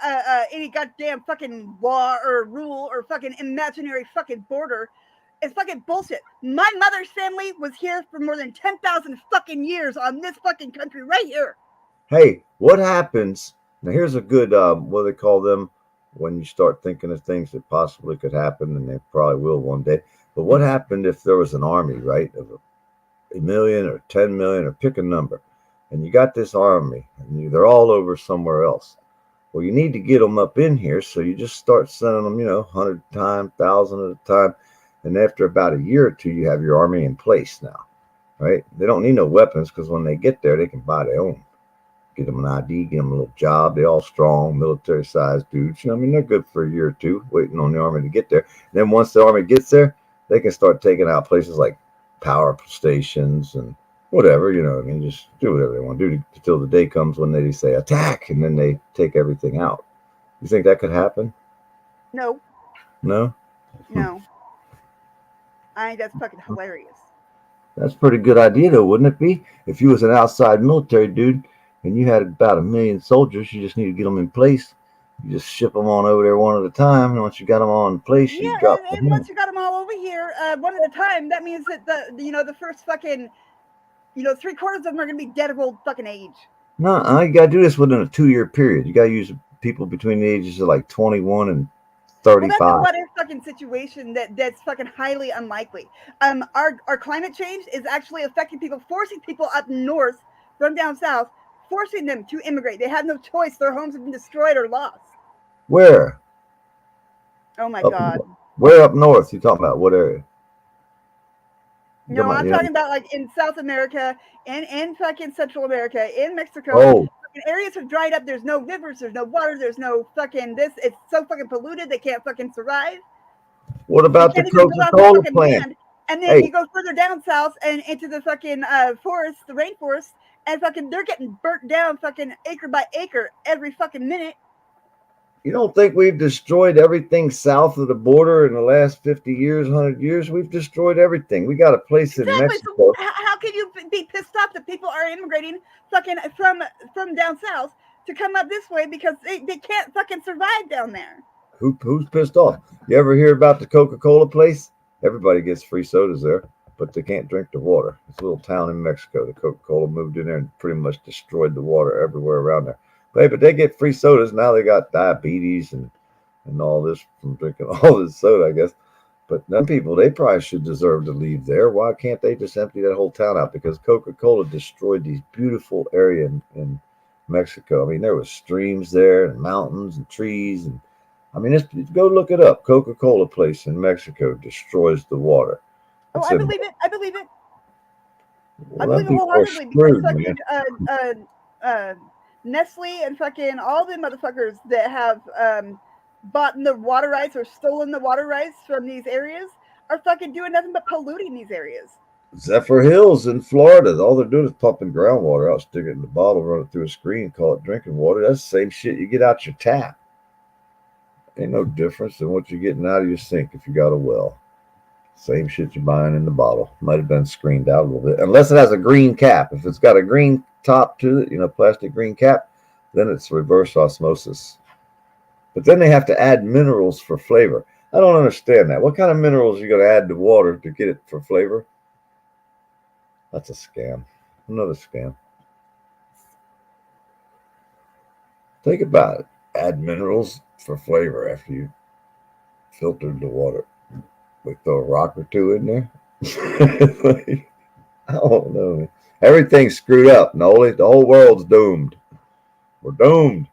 any goddamn fucking law or rule or fucking imaginary fucking border. It's fucking bullshit. My mother's family was here for more than 10,000 fucking years on this fucking country right here. Hey, what happens? Now, here's a good, what do they call them when you start thinking of things that possibly could happen, and they probably will one day. But what happened if there was an army, right, of a million or 10 million, or pick a number, and you got this army, and they're all over somewhere else? Well, you need to get them up in here, so you just start sending them, 100 at a time, 1,000 at a time, and after about a year or two, you have your army in place now, right? They don't need no weapons because when they get there, they can buy their own. Get them an ID, get them a little job. They all strong, military-sized dudes. They're good for a year or two, waiting on the army to get there. And then once the army gets there, they can start taking out places like power stations and whatever. Just do whatever they want to do until the day comes when they say attack, and then they take everything out. You think that could happen? No. No. No. I think that's fucking hilarious. That's a pretty good idea, though, wouldn't it be? If you was an outside military dude and you had about 1 million soldiers, you just need to get them in place. You just ship them on over there one at a time, and once you got them all in place, you drop them. And once you got them all over here, one at a time, that means that the first fucking, 3/4 of them are gonna be dead of old fucking age. No, you got to do this within a 2-year period. You got to use people between the ages of like 21 and 35. Well, that's a what if fucking situation that's fucking highly unlikely. Our climate change is actually affecting people, forcing people up north from down south, forcing them to immigrate. They have no choice. Their homes have been destroyed or lost. Where? Oh my Up God. Where up north? You talking about what area? No, I'm talking about like in South America, in fucking Central America, in Mexico. Oh. Fucking areas have dried up. There's no rivers. There's no water. There's no fucking this. It's so fucking polluted. They can't fucking survive. What about the Coca-Cola plant? And then you go further down south and into the fucking forest, the rainforest, and fucking they're getting burnt down fucking acre by acre every fucking minute. You don't think we've destroyed everything south of the border in the last 50 years, 100 years? We've destroyed everything. We got a place in Mexico. So how can you be pissed off that people are immigrating fucking from down south to come up this way because they can't fucking survive down there? Who's pissed off? You ever hear about the Coca-Cola place? Everybody gets free sodas there, but they can't drink the water. It's a little town in Mexico. The Coca-Cola moved in there and pretty much destroyed the water everywhere around there. But they get free sodas. Now they got diabetes and all this from drinking all this soda, I guess. But them people, they probably should deserve to leave there. Why can't they just empty that whole town out? Because Coca-Cola destroyed these beautiful areas in Mexico. I mean, there was streams there and mountains and trees. And I mean, go look it up. Coca-Cola place in Mexico destroys the water. Oh, I believe it. I believe it. Well, I believe it wholeheartedly because fucking Nestle and fucking all the motherfuckers that have bought the water rights or stolen the water rights from these areas are fucking doing nothing but polluting these areas. Zephyr Hills in Florida, all they're doing is pumping groundwater out, stick it in the bottle, run it through a screen, call it drinking water. That's the same shit you get out your tap. Ain't no difference than what you're getting out of your sink if you got a well. Same shit you're buying in the bottle. Might have been screened out a little bit. Unless it has a green cap. If it's got a green top to it, plastic green cap, then it's reverse osmosis. But then they have to add minerals for flavor. I don't understand that. What kind of minerals are you going to add to water to get it for flavor? That's a scam. Another scam. Think about it. Add minerals for flavor after you filtered the water. We throw a rock or two in there. Like, I don't know, man. Everything's screwed up. The whole world's doomed. We're doomed.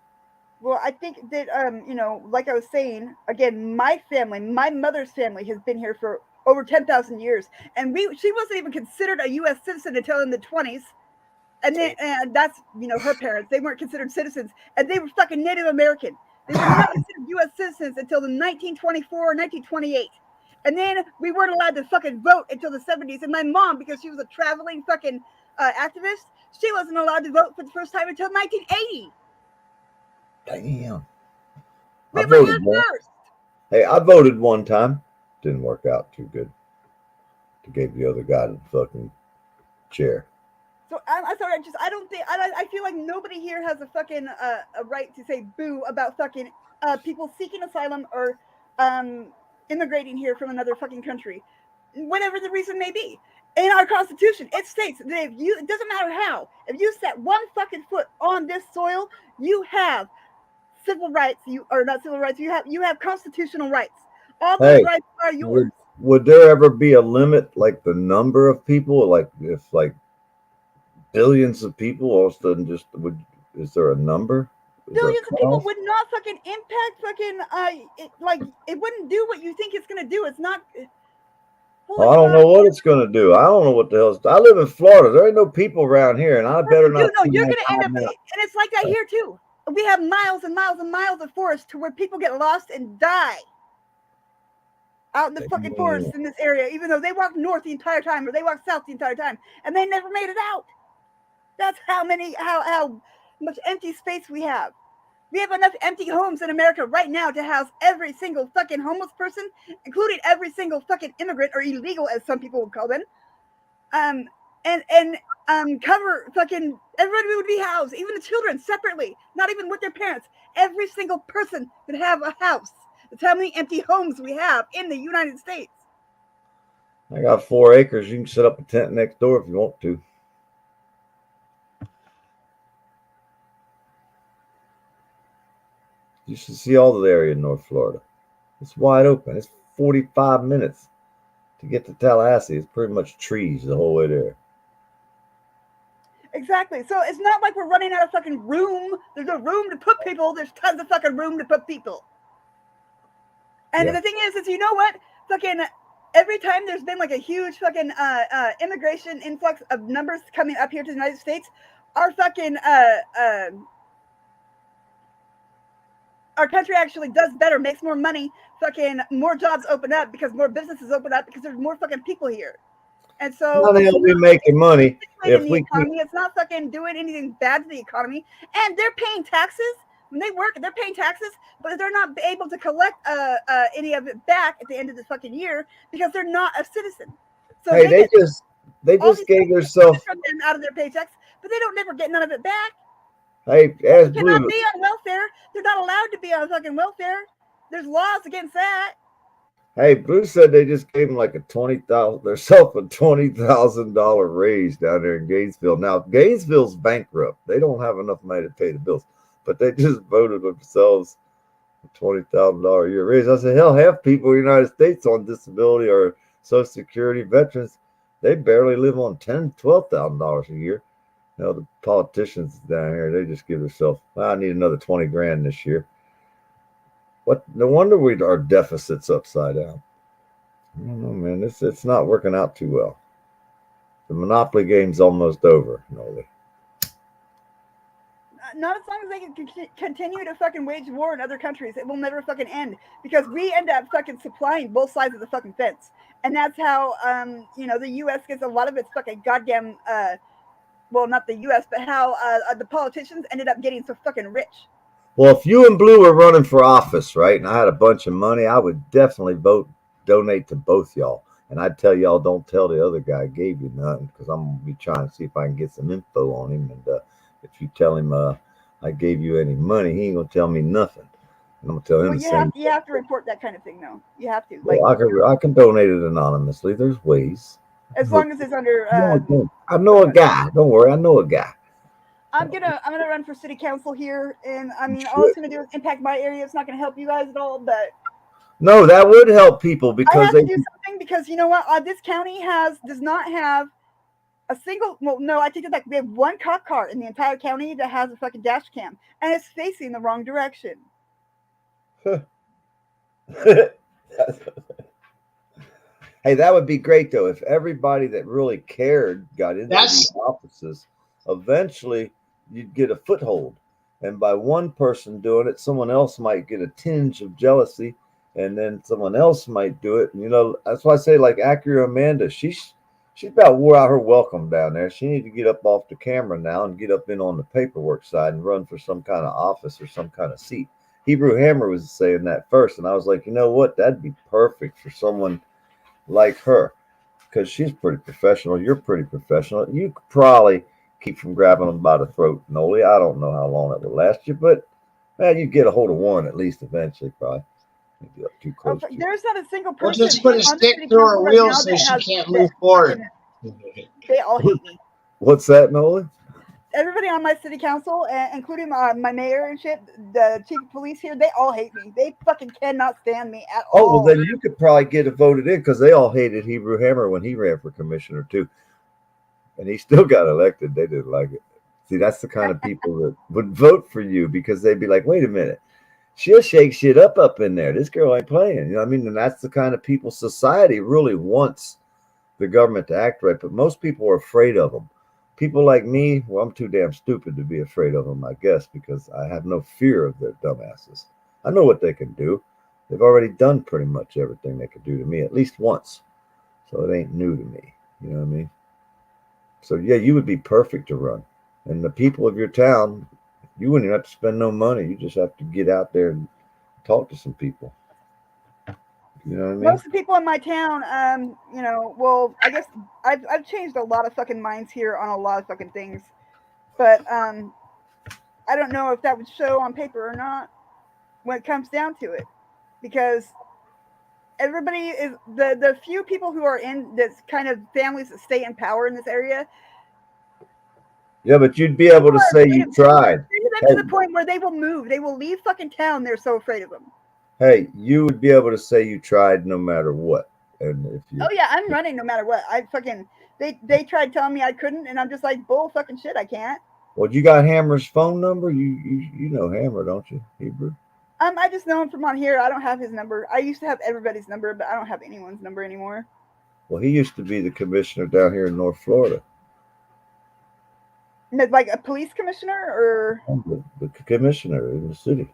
Well, I think that like I was saying again, my family, my mother's family, has been here for over 10,000 years, and she wasn't even considered a U.S. citizen until in the 20s. And that's her parents. They weren't considered citizens, and they were fucking Native American. They were not considered U.S. citizens until the 1924 or 1928. And then we weren't allowed to fucking vote until the 70s. And my mom, because she was a traveling fucking activist, she wasn't allowed to vote for the first time until 1980. Damn. We I were here voted one. first. Hey, I voted one time. Didn't work out too good. They gave the other guy the fucking chair. So I'm sorry. I don't think I feel like nobody here has a fucking a right to say boo about fucking people seeking asylum or immigrating here from another fucking country, whatever the reason may be. In our Constitution, it states that it doesn't matter how, if you set one fucking foot on this soil, you have civil rights. You are not civil rights. You have constitutional rights. All those Hey, rights are yours. would there ever be a limit, like the number of people, like if like billions of people all of a sudden is there a number? Billions of people would not fucking impact fucking it wouldn't do what you think it's gonna do. It's not. I don't know what it's gonna do. I don't know what the hell. I live in Florida. There ain't no people around here, and I better not. No, you're gonna end up, and it's like that here too. We have miles and miles and miles of forest to where people get lost and die out in the fucking forest in this area, even though they walk north the entire time or they walk south the entire time, and they never made it out. That's how much empty space we have. We have enough empty homes in America right now to house every single fucking homeless person, including every single fucking immigrant or illegal, as some people would call them. And cover fucking everybody would be housed, even the children separately, not even with their parents. Every single person would have a house. That's how many empty homes we have in the United States. I got 4 acres. You can set up a tent next door if you want to. You should see all the area in North Florida. It's wide open. It's 45 minutes to get to Tallahassee. It's pretty much trees the whole way there. Exactly. So it's not like we're running out of fucking room. There's no room to put people. There's tons of fucking room to put people. And the thing is you know what? Fucking every time there's been like a huge fucking immigration influx of numbers coming up here to the United States, our fucking our country actually does better, makes more money, fucking more jobs open up because more businesses open up because there's more fucking people here. And so How the hell we making money if we economy, it's not fucking doing anything bad to the economy. And they're paying taxes. When they work, they're paying taxes, but they're not able to collect any of it back at the end of the fucking year because they're not a citizen. So hey, they just gave themselves from them out of their paychecks, but they don't never get none of it back. Hey, They cannot be on welfare. They're not allowed to be on fucking welfare. There's laws against that. Hey, Blue said they just gave them like a $20,000 raise down there in Gainesville. Now Gainesville's bankrupt; they don't have enough money to pay the bills, but they just voted themselves a $20,000 a year raise. I said, hell, half people in the United States on disability or Social Security veterans, they barely live on $10,000-$12,000 a year. You know, the politicians down here, they just give themselves, I need another 20 grand this year. What? No wonder our deficit's upside down. I don't know, man. It's not working out too well. The Monopoly game's almost over, Noli. Not as long as they can continue to fucking wage war in other countries. It will never fucking end because we end up fucking supplying both sides of the fucking fence. And that's how, the U.S. gets a lot of its fucking goddamn, well, not the U.S., but how the politicians ended up getting so fucking rich. Well, if you and Blue were running for office, right, and I had a bunch of money, I would definitely donate to both y'all. And I'd tell y'all, don't tell the other guy I gave you nothing, because I'm going to be trying to see if I can get some info on him. And if you tell him I gave you any money, he ain't going to tell me nothing. And I'm going to tell him the same. You have to report that kind of thing, though. You have to. Well, I can donate it anonymously. There's ways. As long as it's under... I know a guy. Don't worry, I know a guy. I'm gonna run for city council here, and I mean, all it's gonna do is impact my area. It's not gonna help you guys at all, but No, that would help people I because have they. to do something because you know what? This county does not have a single. Well, no, I take it back. We have one cop car in the entire county that has a fucking dash cam, and it's facing the wrong direction. Hey, that would be great though if everybody that really cared got into these offices. Eventually, you'd get a foothold, and by one person doing it, someone else might get a tinge of jealousy, and then someone else might do it. And that's why I say like Acura Amanda, she's about wore out her welcome down there. She needs to get up off the camera now and get up in on the paperwork side and run for some kind of office or some kind of seat. Hebrew Hammer was saying that first, and I was like, you know what, that'd be perfect for someone like her, because she's pretty professional. You're pretty professional. You could probably keep from grabbing them by the throat, Noli. I don't know how long it would last you, but you get a hold of one at least eventually, probably. You'd be too close to. There's not a single We'll person just put a on the stick city through council her right wheel now so that she has can't that move forward. they all hate me. What's that, Noli? Everybody on my city council, including my mayor and shit, the chief of police here, they all hate me. They fucking cannot stand me at Oh, all. well, then you could probably get it voted in because they all hated Hebrew Hammer when he ran for commissioner, too. And he still got elected. They didn't like it. See, that's the kind of people that would vote for you because they'd be like, wait a minute. She'll shake shit up in there. This girl ain't playing. You know what I mean? And that's the kind of people society really wants the government to act right. But most people are afraid of them. People like me, well, I'm too damn stupid to be afraid of them, I guess, because I have no fear of their dumbasses. I know what they can do. They've already done pretty much everything they could do to me at least once. So it ain't new to me. You know what I mean? So, yeah, you would be perfect to run. And the people of your town, you wouldn't even have to spend no money. You just have to get out there and talk to some people. You know what I mean? Most of the people in my town, well, I guess I've changed a lot of fucking minds here on a lot of fucking things, but I don't know if that would show on paper or not when it comes down to it, because everybody is the few people who are in this kind of families that stay in power in this area. Yeah, but you'd be able to say you tried. To the point where they will move. They will leave fucking town. They're so afraid of them. Hey, you would be able to say you tried no matter what. And if you Oh yeah, I'm running no matter what. They tried telling me I couldn't, and I'm just like bull fucking shit. I can't. Well, you got Hammer's phone number? You know Hammer, don't you, Hebrew? I just know him from on here. I don't have his number. I used to have everybody's number, but I don't have anyone's number anymore. Well, he used to be the commissioner down here in North Florida. Like a police commissioner, or the commissioner in the city.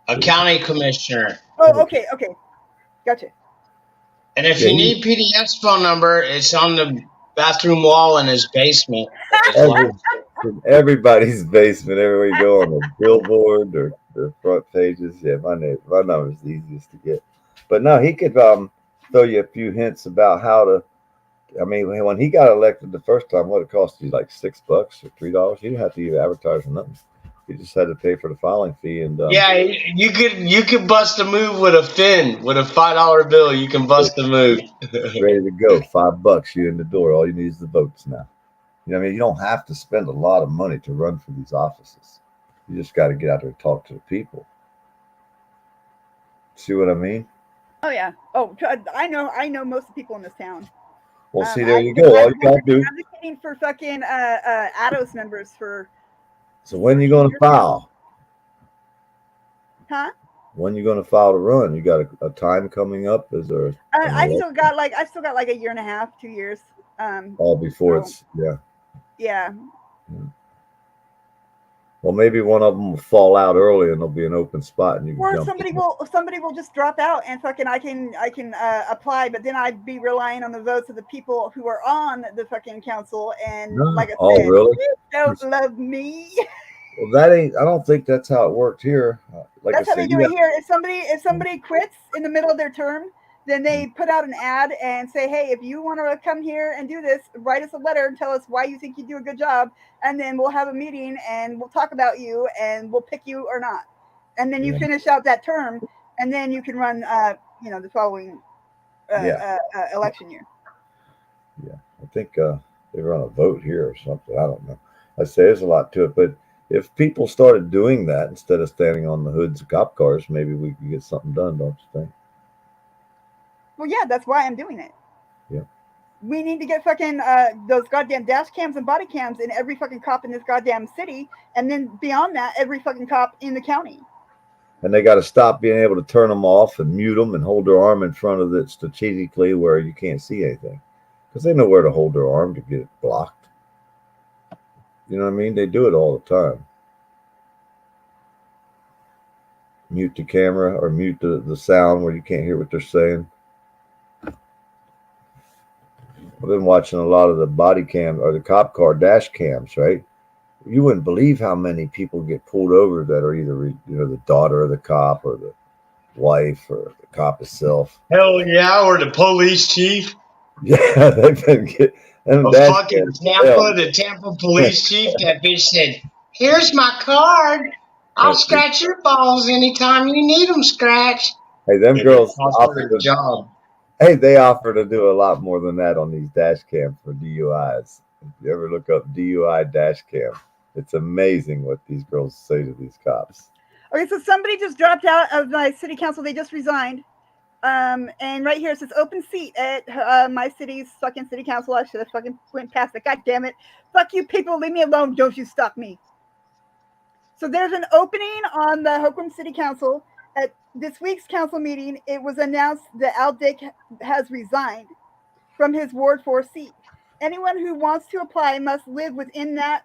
A county commissioner. Oh, okay, gotcha. And if you need PDF's phone number, it's on the bathroom wall in his basement. In everybody's basement, everywhere you go on the billboard or the front pages. Yeah, my number is the easiest to get. But no, he could throw you a few hints about how to. I mean, when he got elected the first time, what it cost you, like $6 or $3? He didn't have to even advertise or nothing. You just had to pay for the filing fee, and yeah, you could bust a move with a fin, with a $5 bill. You can bust a move. ready to go. $5, you in the door. All you need is the votes now. You know what I mean? You don't have to spend a lot of money to run for these offices. You just got to get out there and talk to the people. See what I mean? Oh yeah. Oh, I know most of the people in this town. Well, see, there you go. All you got to do. I'm advocating for fucking ADOS members for. So when you going to file? Huh? When you going to file to run? You got a time coming up? Is there? I still got like a year and a half, 2 years. All before it's Yeah. Well, maybe one of them will fall out early, and there'll be an open spot, and you can Or jump. somebody will just drop out, and fucking I can apply, but then I'd be relying on the votes of the people who are on the fucking council, and like I said, really? You don't love me. Well, that ain't. I don't think that's how it worked here. Like That's I how said, they do it here. If somebody quits in the middle of their term, then they put out an ad and say, hey, if you want to come here and do this, write us a letter and tell us why you think you do a good job, and then we'll have a meeting and we'll talk about you and we'll pick you or not. And then you finish out that term, and then you can run the following election year. Yeah, I think they run a vote here or something. I don't know. I say there's a lot to it, but if people started doing that instead of standing on the hoods of cop cars, maybe we could get something done, don't you think? Well, yeah, that's why I'm doing it. Yeah. We need to get fucking those goddamn dash cams and body cams in every fucking cop in this goddamn city, and then beyond that, every fucking cop in the county. And they got to stop being able to turn them off and mute them and hold their arm in front of it strategically where you can't see anything, because they know where to hold their arm to get it blocked. You know what I mean? They do it all the time. Mute the camera or mute the sound where you can't hear what they're saying. I've been watching a lot of the body cam or the cop car dash cams, right? You wouldn't believe how many people get pulled over that are either the daughter of the cop or the wife or the cop itself. Hell yeah, or the police chief. Yeah, they've been getting Of fucking Tampa, the Tampa police chief, that bitch said, "Here's my card. I'll scratch your balls anytime you need them scratched." Hey, them And girls cost offer her a job. Hey, they offer to do a lot more than that on these dash cams for DUIs. If you ever look up DUI dash cam, it's amazing what these girls say to these cops. Okay, so somebody just dropped out of my city council. They just resigned. And right here it says open seat at my city's fucking city council. I should have fucking went past it. God damn it. Fuck you people. Leave me alone. Don't you stop me. So there's an opening on the Holcomb City Council. At this week's council meeting, it was announced that Al Dick has resigned from his Ward 4 seat. Anyone who wants to apply must live within that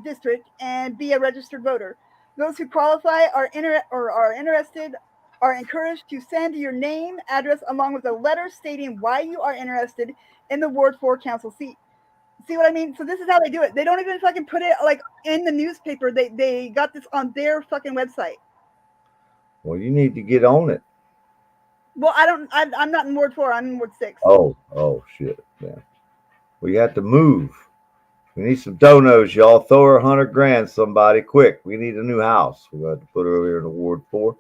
district and be a registered voter. Those who qualify are interested are encouraged to send your name, address, along with a letter stating why you are interested in the Ward 4 council seat. See what I mean? So this is how they do it. They don't even fucking put it like in the newspaper. They got this on their fucking website. Well, you need to get on it. Well, I'm not in Ward 4. I'm in Ward 6. Oh, shit. Yeah. We have to move. We need some donos, y'all. Throw her $100,000, somebody, quick. We need a new house. We got to put her over here in the Ward 4.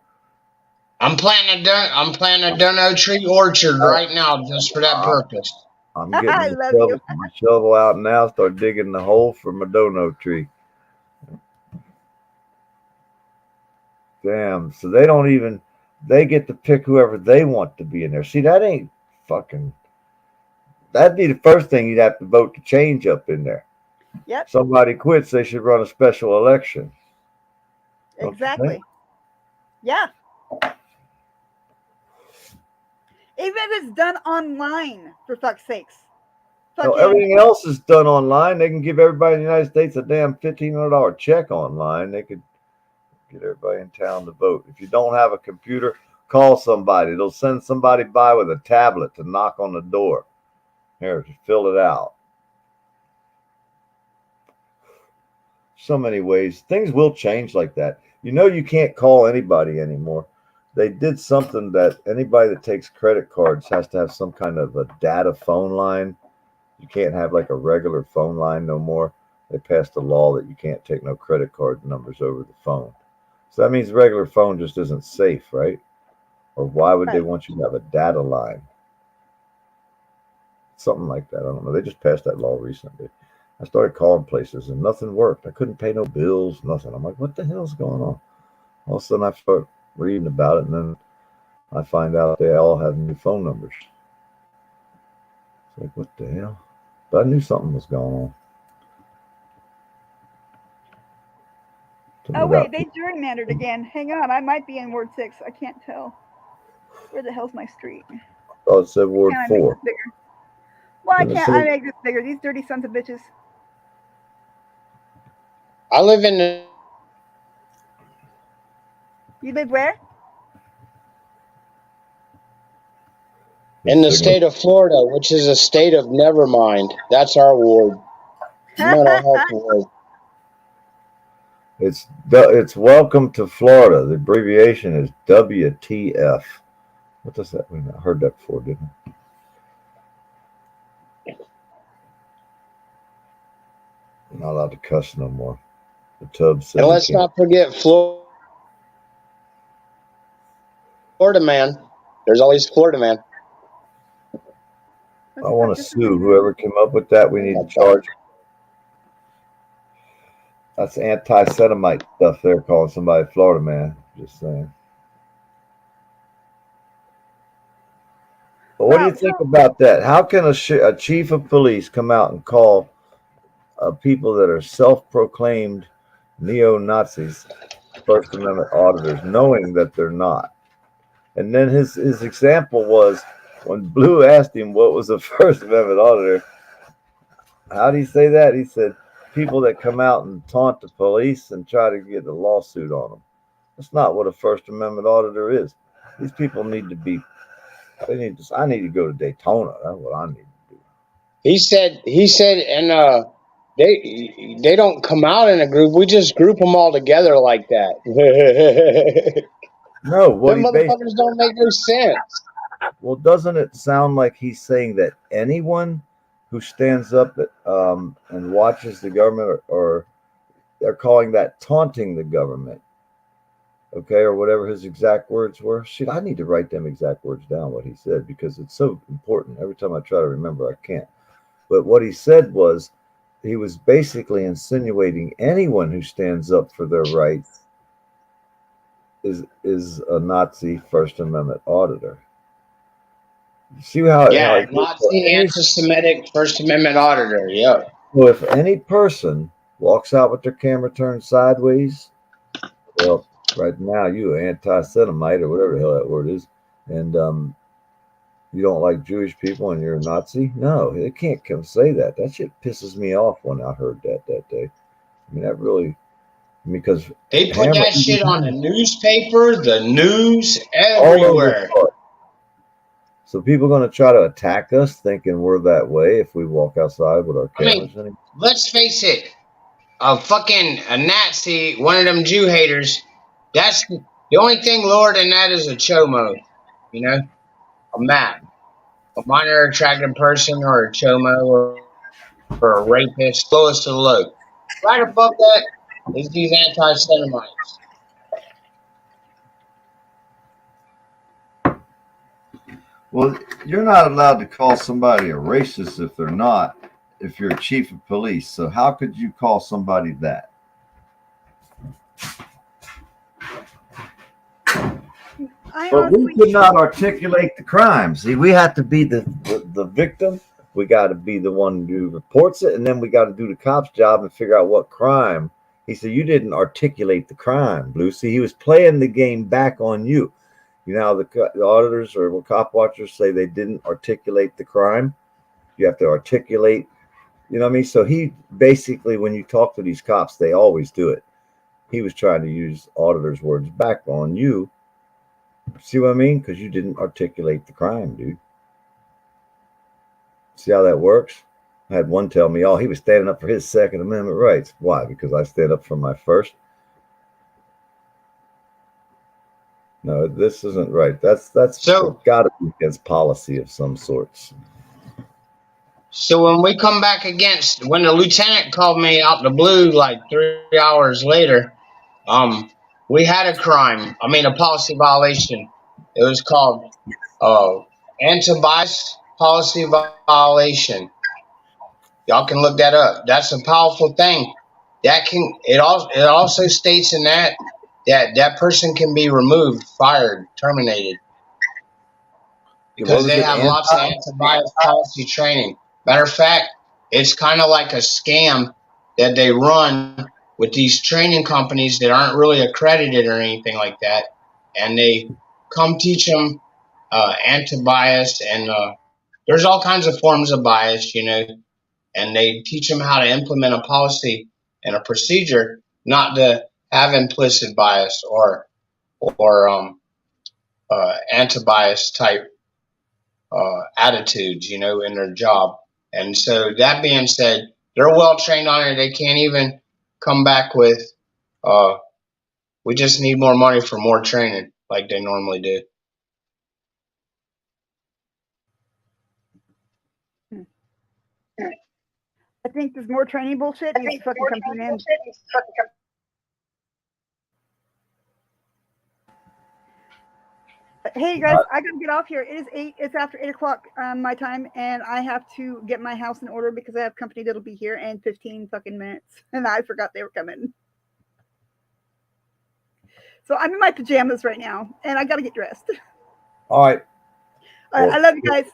I'm planting a dono tree orchard right now just for that purpose. I'm getting my shovel out now. Start digging the hole for my dono tree. Damn. So they get to pick whoever they want to be in there. See, that ain't fucking. That'd be the first thing you'd have to vote to change up in there. Yep. Somebody quits, they should run a special election. Exactly. Yeah. Even if it's done online, for fuck's sakes. No, everything else is done online. They can give everybody in the United States a damn $1,500 check online. They could get everybody in town to vote. If you don't have a computer, call somebody. They'll send somebody by with a tablet to knock on the door. Here, just fill it out. So many ways. Things will change like that. You know, you can't call anybody anymore. They did something that anybody that takes credit cards has to have some kind of a data phone line. You can't have like a regular phone line no more. They passed a law that you can't take no credit card numbers over the phone. So that means the regular phone just isn't safe, right? Or why would they want you to have a data line? Something like that. I don't know. They just passed that law recently. I started calling places and nothing worked. I couldn't pay no bills, nothing. I'm like, what the hell's going on? All of a sudden I start reading about it and then I find out they all have new phone numbers. It's like, what the hell? But I knew something was going on. Oh, wait, they gerrymandered again. Hang on, I might be in Ward 6. I can't tell. Where the hell's my street? Oh, it said Ward 4. Well, I can't. I make this bigger. These dirty sons of bitches. I live in the... You live where? In the state of Florida, which is a state of nevermind. That's our ward. Mental health ward. It's Welcome to Florida. The abbreviation is WTF. What does that mean? I heard that before, didn't I? I'm not allowed to cuss no more. The tub says. And let's not forget Florida man. There's always Florida man. I want to sue whoever came up with that. We need to charge. That's anti-Semite stuff. They're calling somebody Florida man. Just saying. But what do you think about that? How can a chief of police come out and call people that are self-proclaimed neo-Nazis First Amendment auditors, knowing that they're not? And then his example was when Blue asked him what was a First Amendment auditor. How did he say that? He said people that come out and taunt the police and try to get a lawsuit on them. That's not what a First Amendment auditor is. These people need to be. I need to go to Daytona. That's what I need. He said, and they don't come out in a group. We just group them all together like that. No, what Them he basically. motherfuckers don't make no sense. Well, doesn't it sound like he's saying that anyone who stands up and watches the government, or they're calling that taunting the government, okay, or whatever his exact words were? Shit, I need to write them exact words down, what he said, because it's so important. Every time I try to remember, I can't. But what he said was he was basically insinuating anyone who stands up for their rights is a Nazi First Amendment auditor. See how Yeah, it Nazi anti-Semitic First Amendment auditor. Yep. well, if any person walks out with their camera turned sideways, well, right now you anti-Semite or whatever the hell that word is, and you don't like Jewish people and you're a Nazi. No, they can't come say that. That shit pisses me off when I heard that day. I mean, that really, because They put that shit on the newspaper, the news, everywhere. So people are going to try to attack us thinking we're that way if we walk outside with our I cameras mean, in. let's face it, a Nazi, one of them Jew haters, that's the only thing lower than that is a chomo, you know, a map, a minor attractive person or a chomo or a rapist, lowest of the low. Right above that is these anti-Semites. Well, you're not allowed to call somebody a racist if they're not, if you're a chief of police. So how could you call somebody that? But we could not articulate the crime. See, we have to be the victim. We got to be the one who reports it, and then we got to do the cop's job and figure out what crime. He said, you didn't articulate the crime, Blue. See, he was playing the game back on you. You know how the auditors or cop watchers say they didn't articulate the crime? You have to articulate, you know what I mean? So he basically, when you talk to these cops, they always do it. He was trying to use auditors' words back on you. See what I mean? Because you didn't articulate the crime, dude. See how that works? I had one tell me, oh, he was standing up for his Second Amendment rights. Why? Because I stand up for my first. No, this isn't right. That's got to be against policy of some sorts. So when we come back against, when the lieutenant called me out the blue like 3 hours later, we had a crime. I mean, a policy violation. It was called anti-bias policy violation. Y'all can look that up. That's a powerful thing. It also states in that person can be removed, fired, terminated because they have lots of anti-bias policy training. Matter of fact, it's kind of like a scam that they run with these training companies that aren't really accredited or anything like that, and they come teach them anti-bias, and there's all kinds of forms of bias, you know, and they teach them how to implement a policy and a procedure, not to have implicit bias or anti-bias type attitudes, you know, in their job. And so that being said, they're well trained on it. They can't even come back with, we just need more money for more training like they normally do. I think there's more training bullshit needs to fucking come to an end. Hey guys, I gotta get off here. It is 8. It's after 8 o'clock my time, and I have to get my house in order because I have company that'll be here in 15 fucking minutes, and I forgot they were coming. So I'm in my pajamas right now, and I gotta get dressed. All right. All right, I love you guys.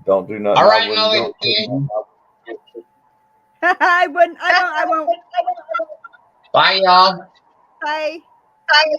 Don't do nothing. All right, I wouldn't do. I wouldn't. I won't. Bye, y'all. Bye. Bye.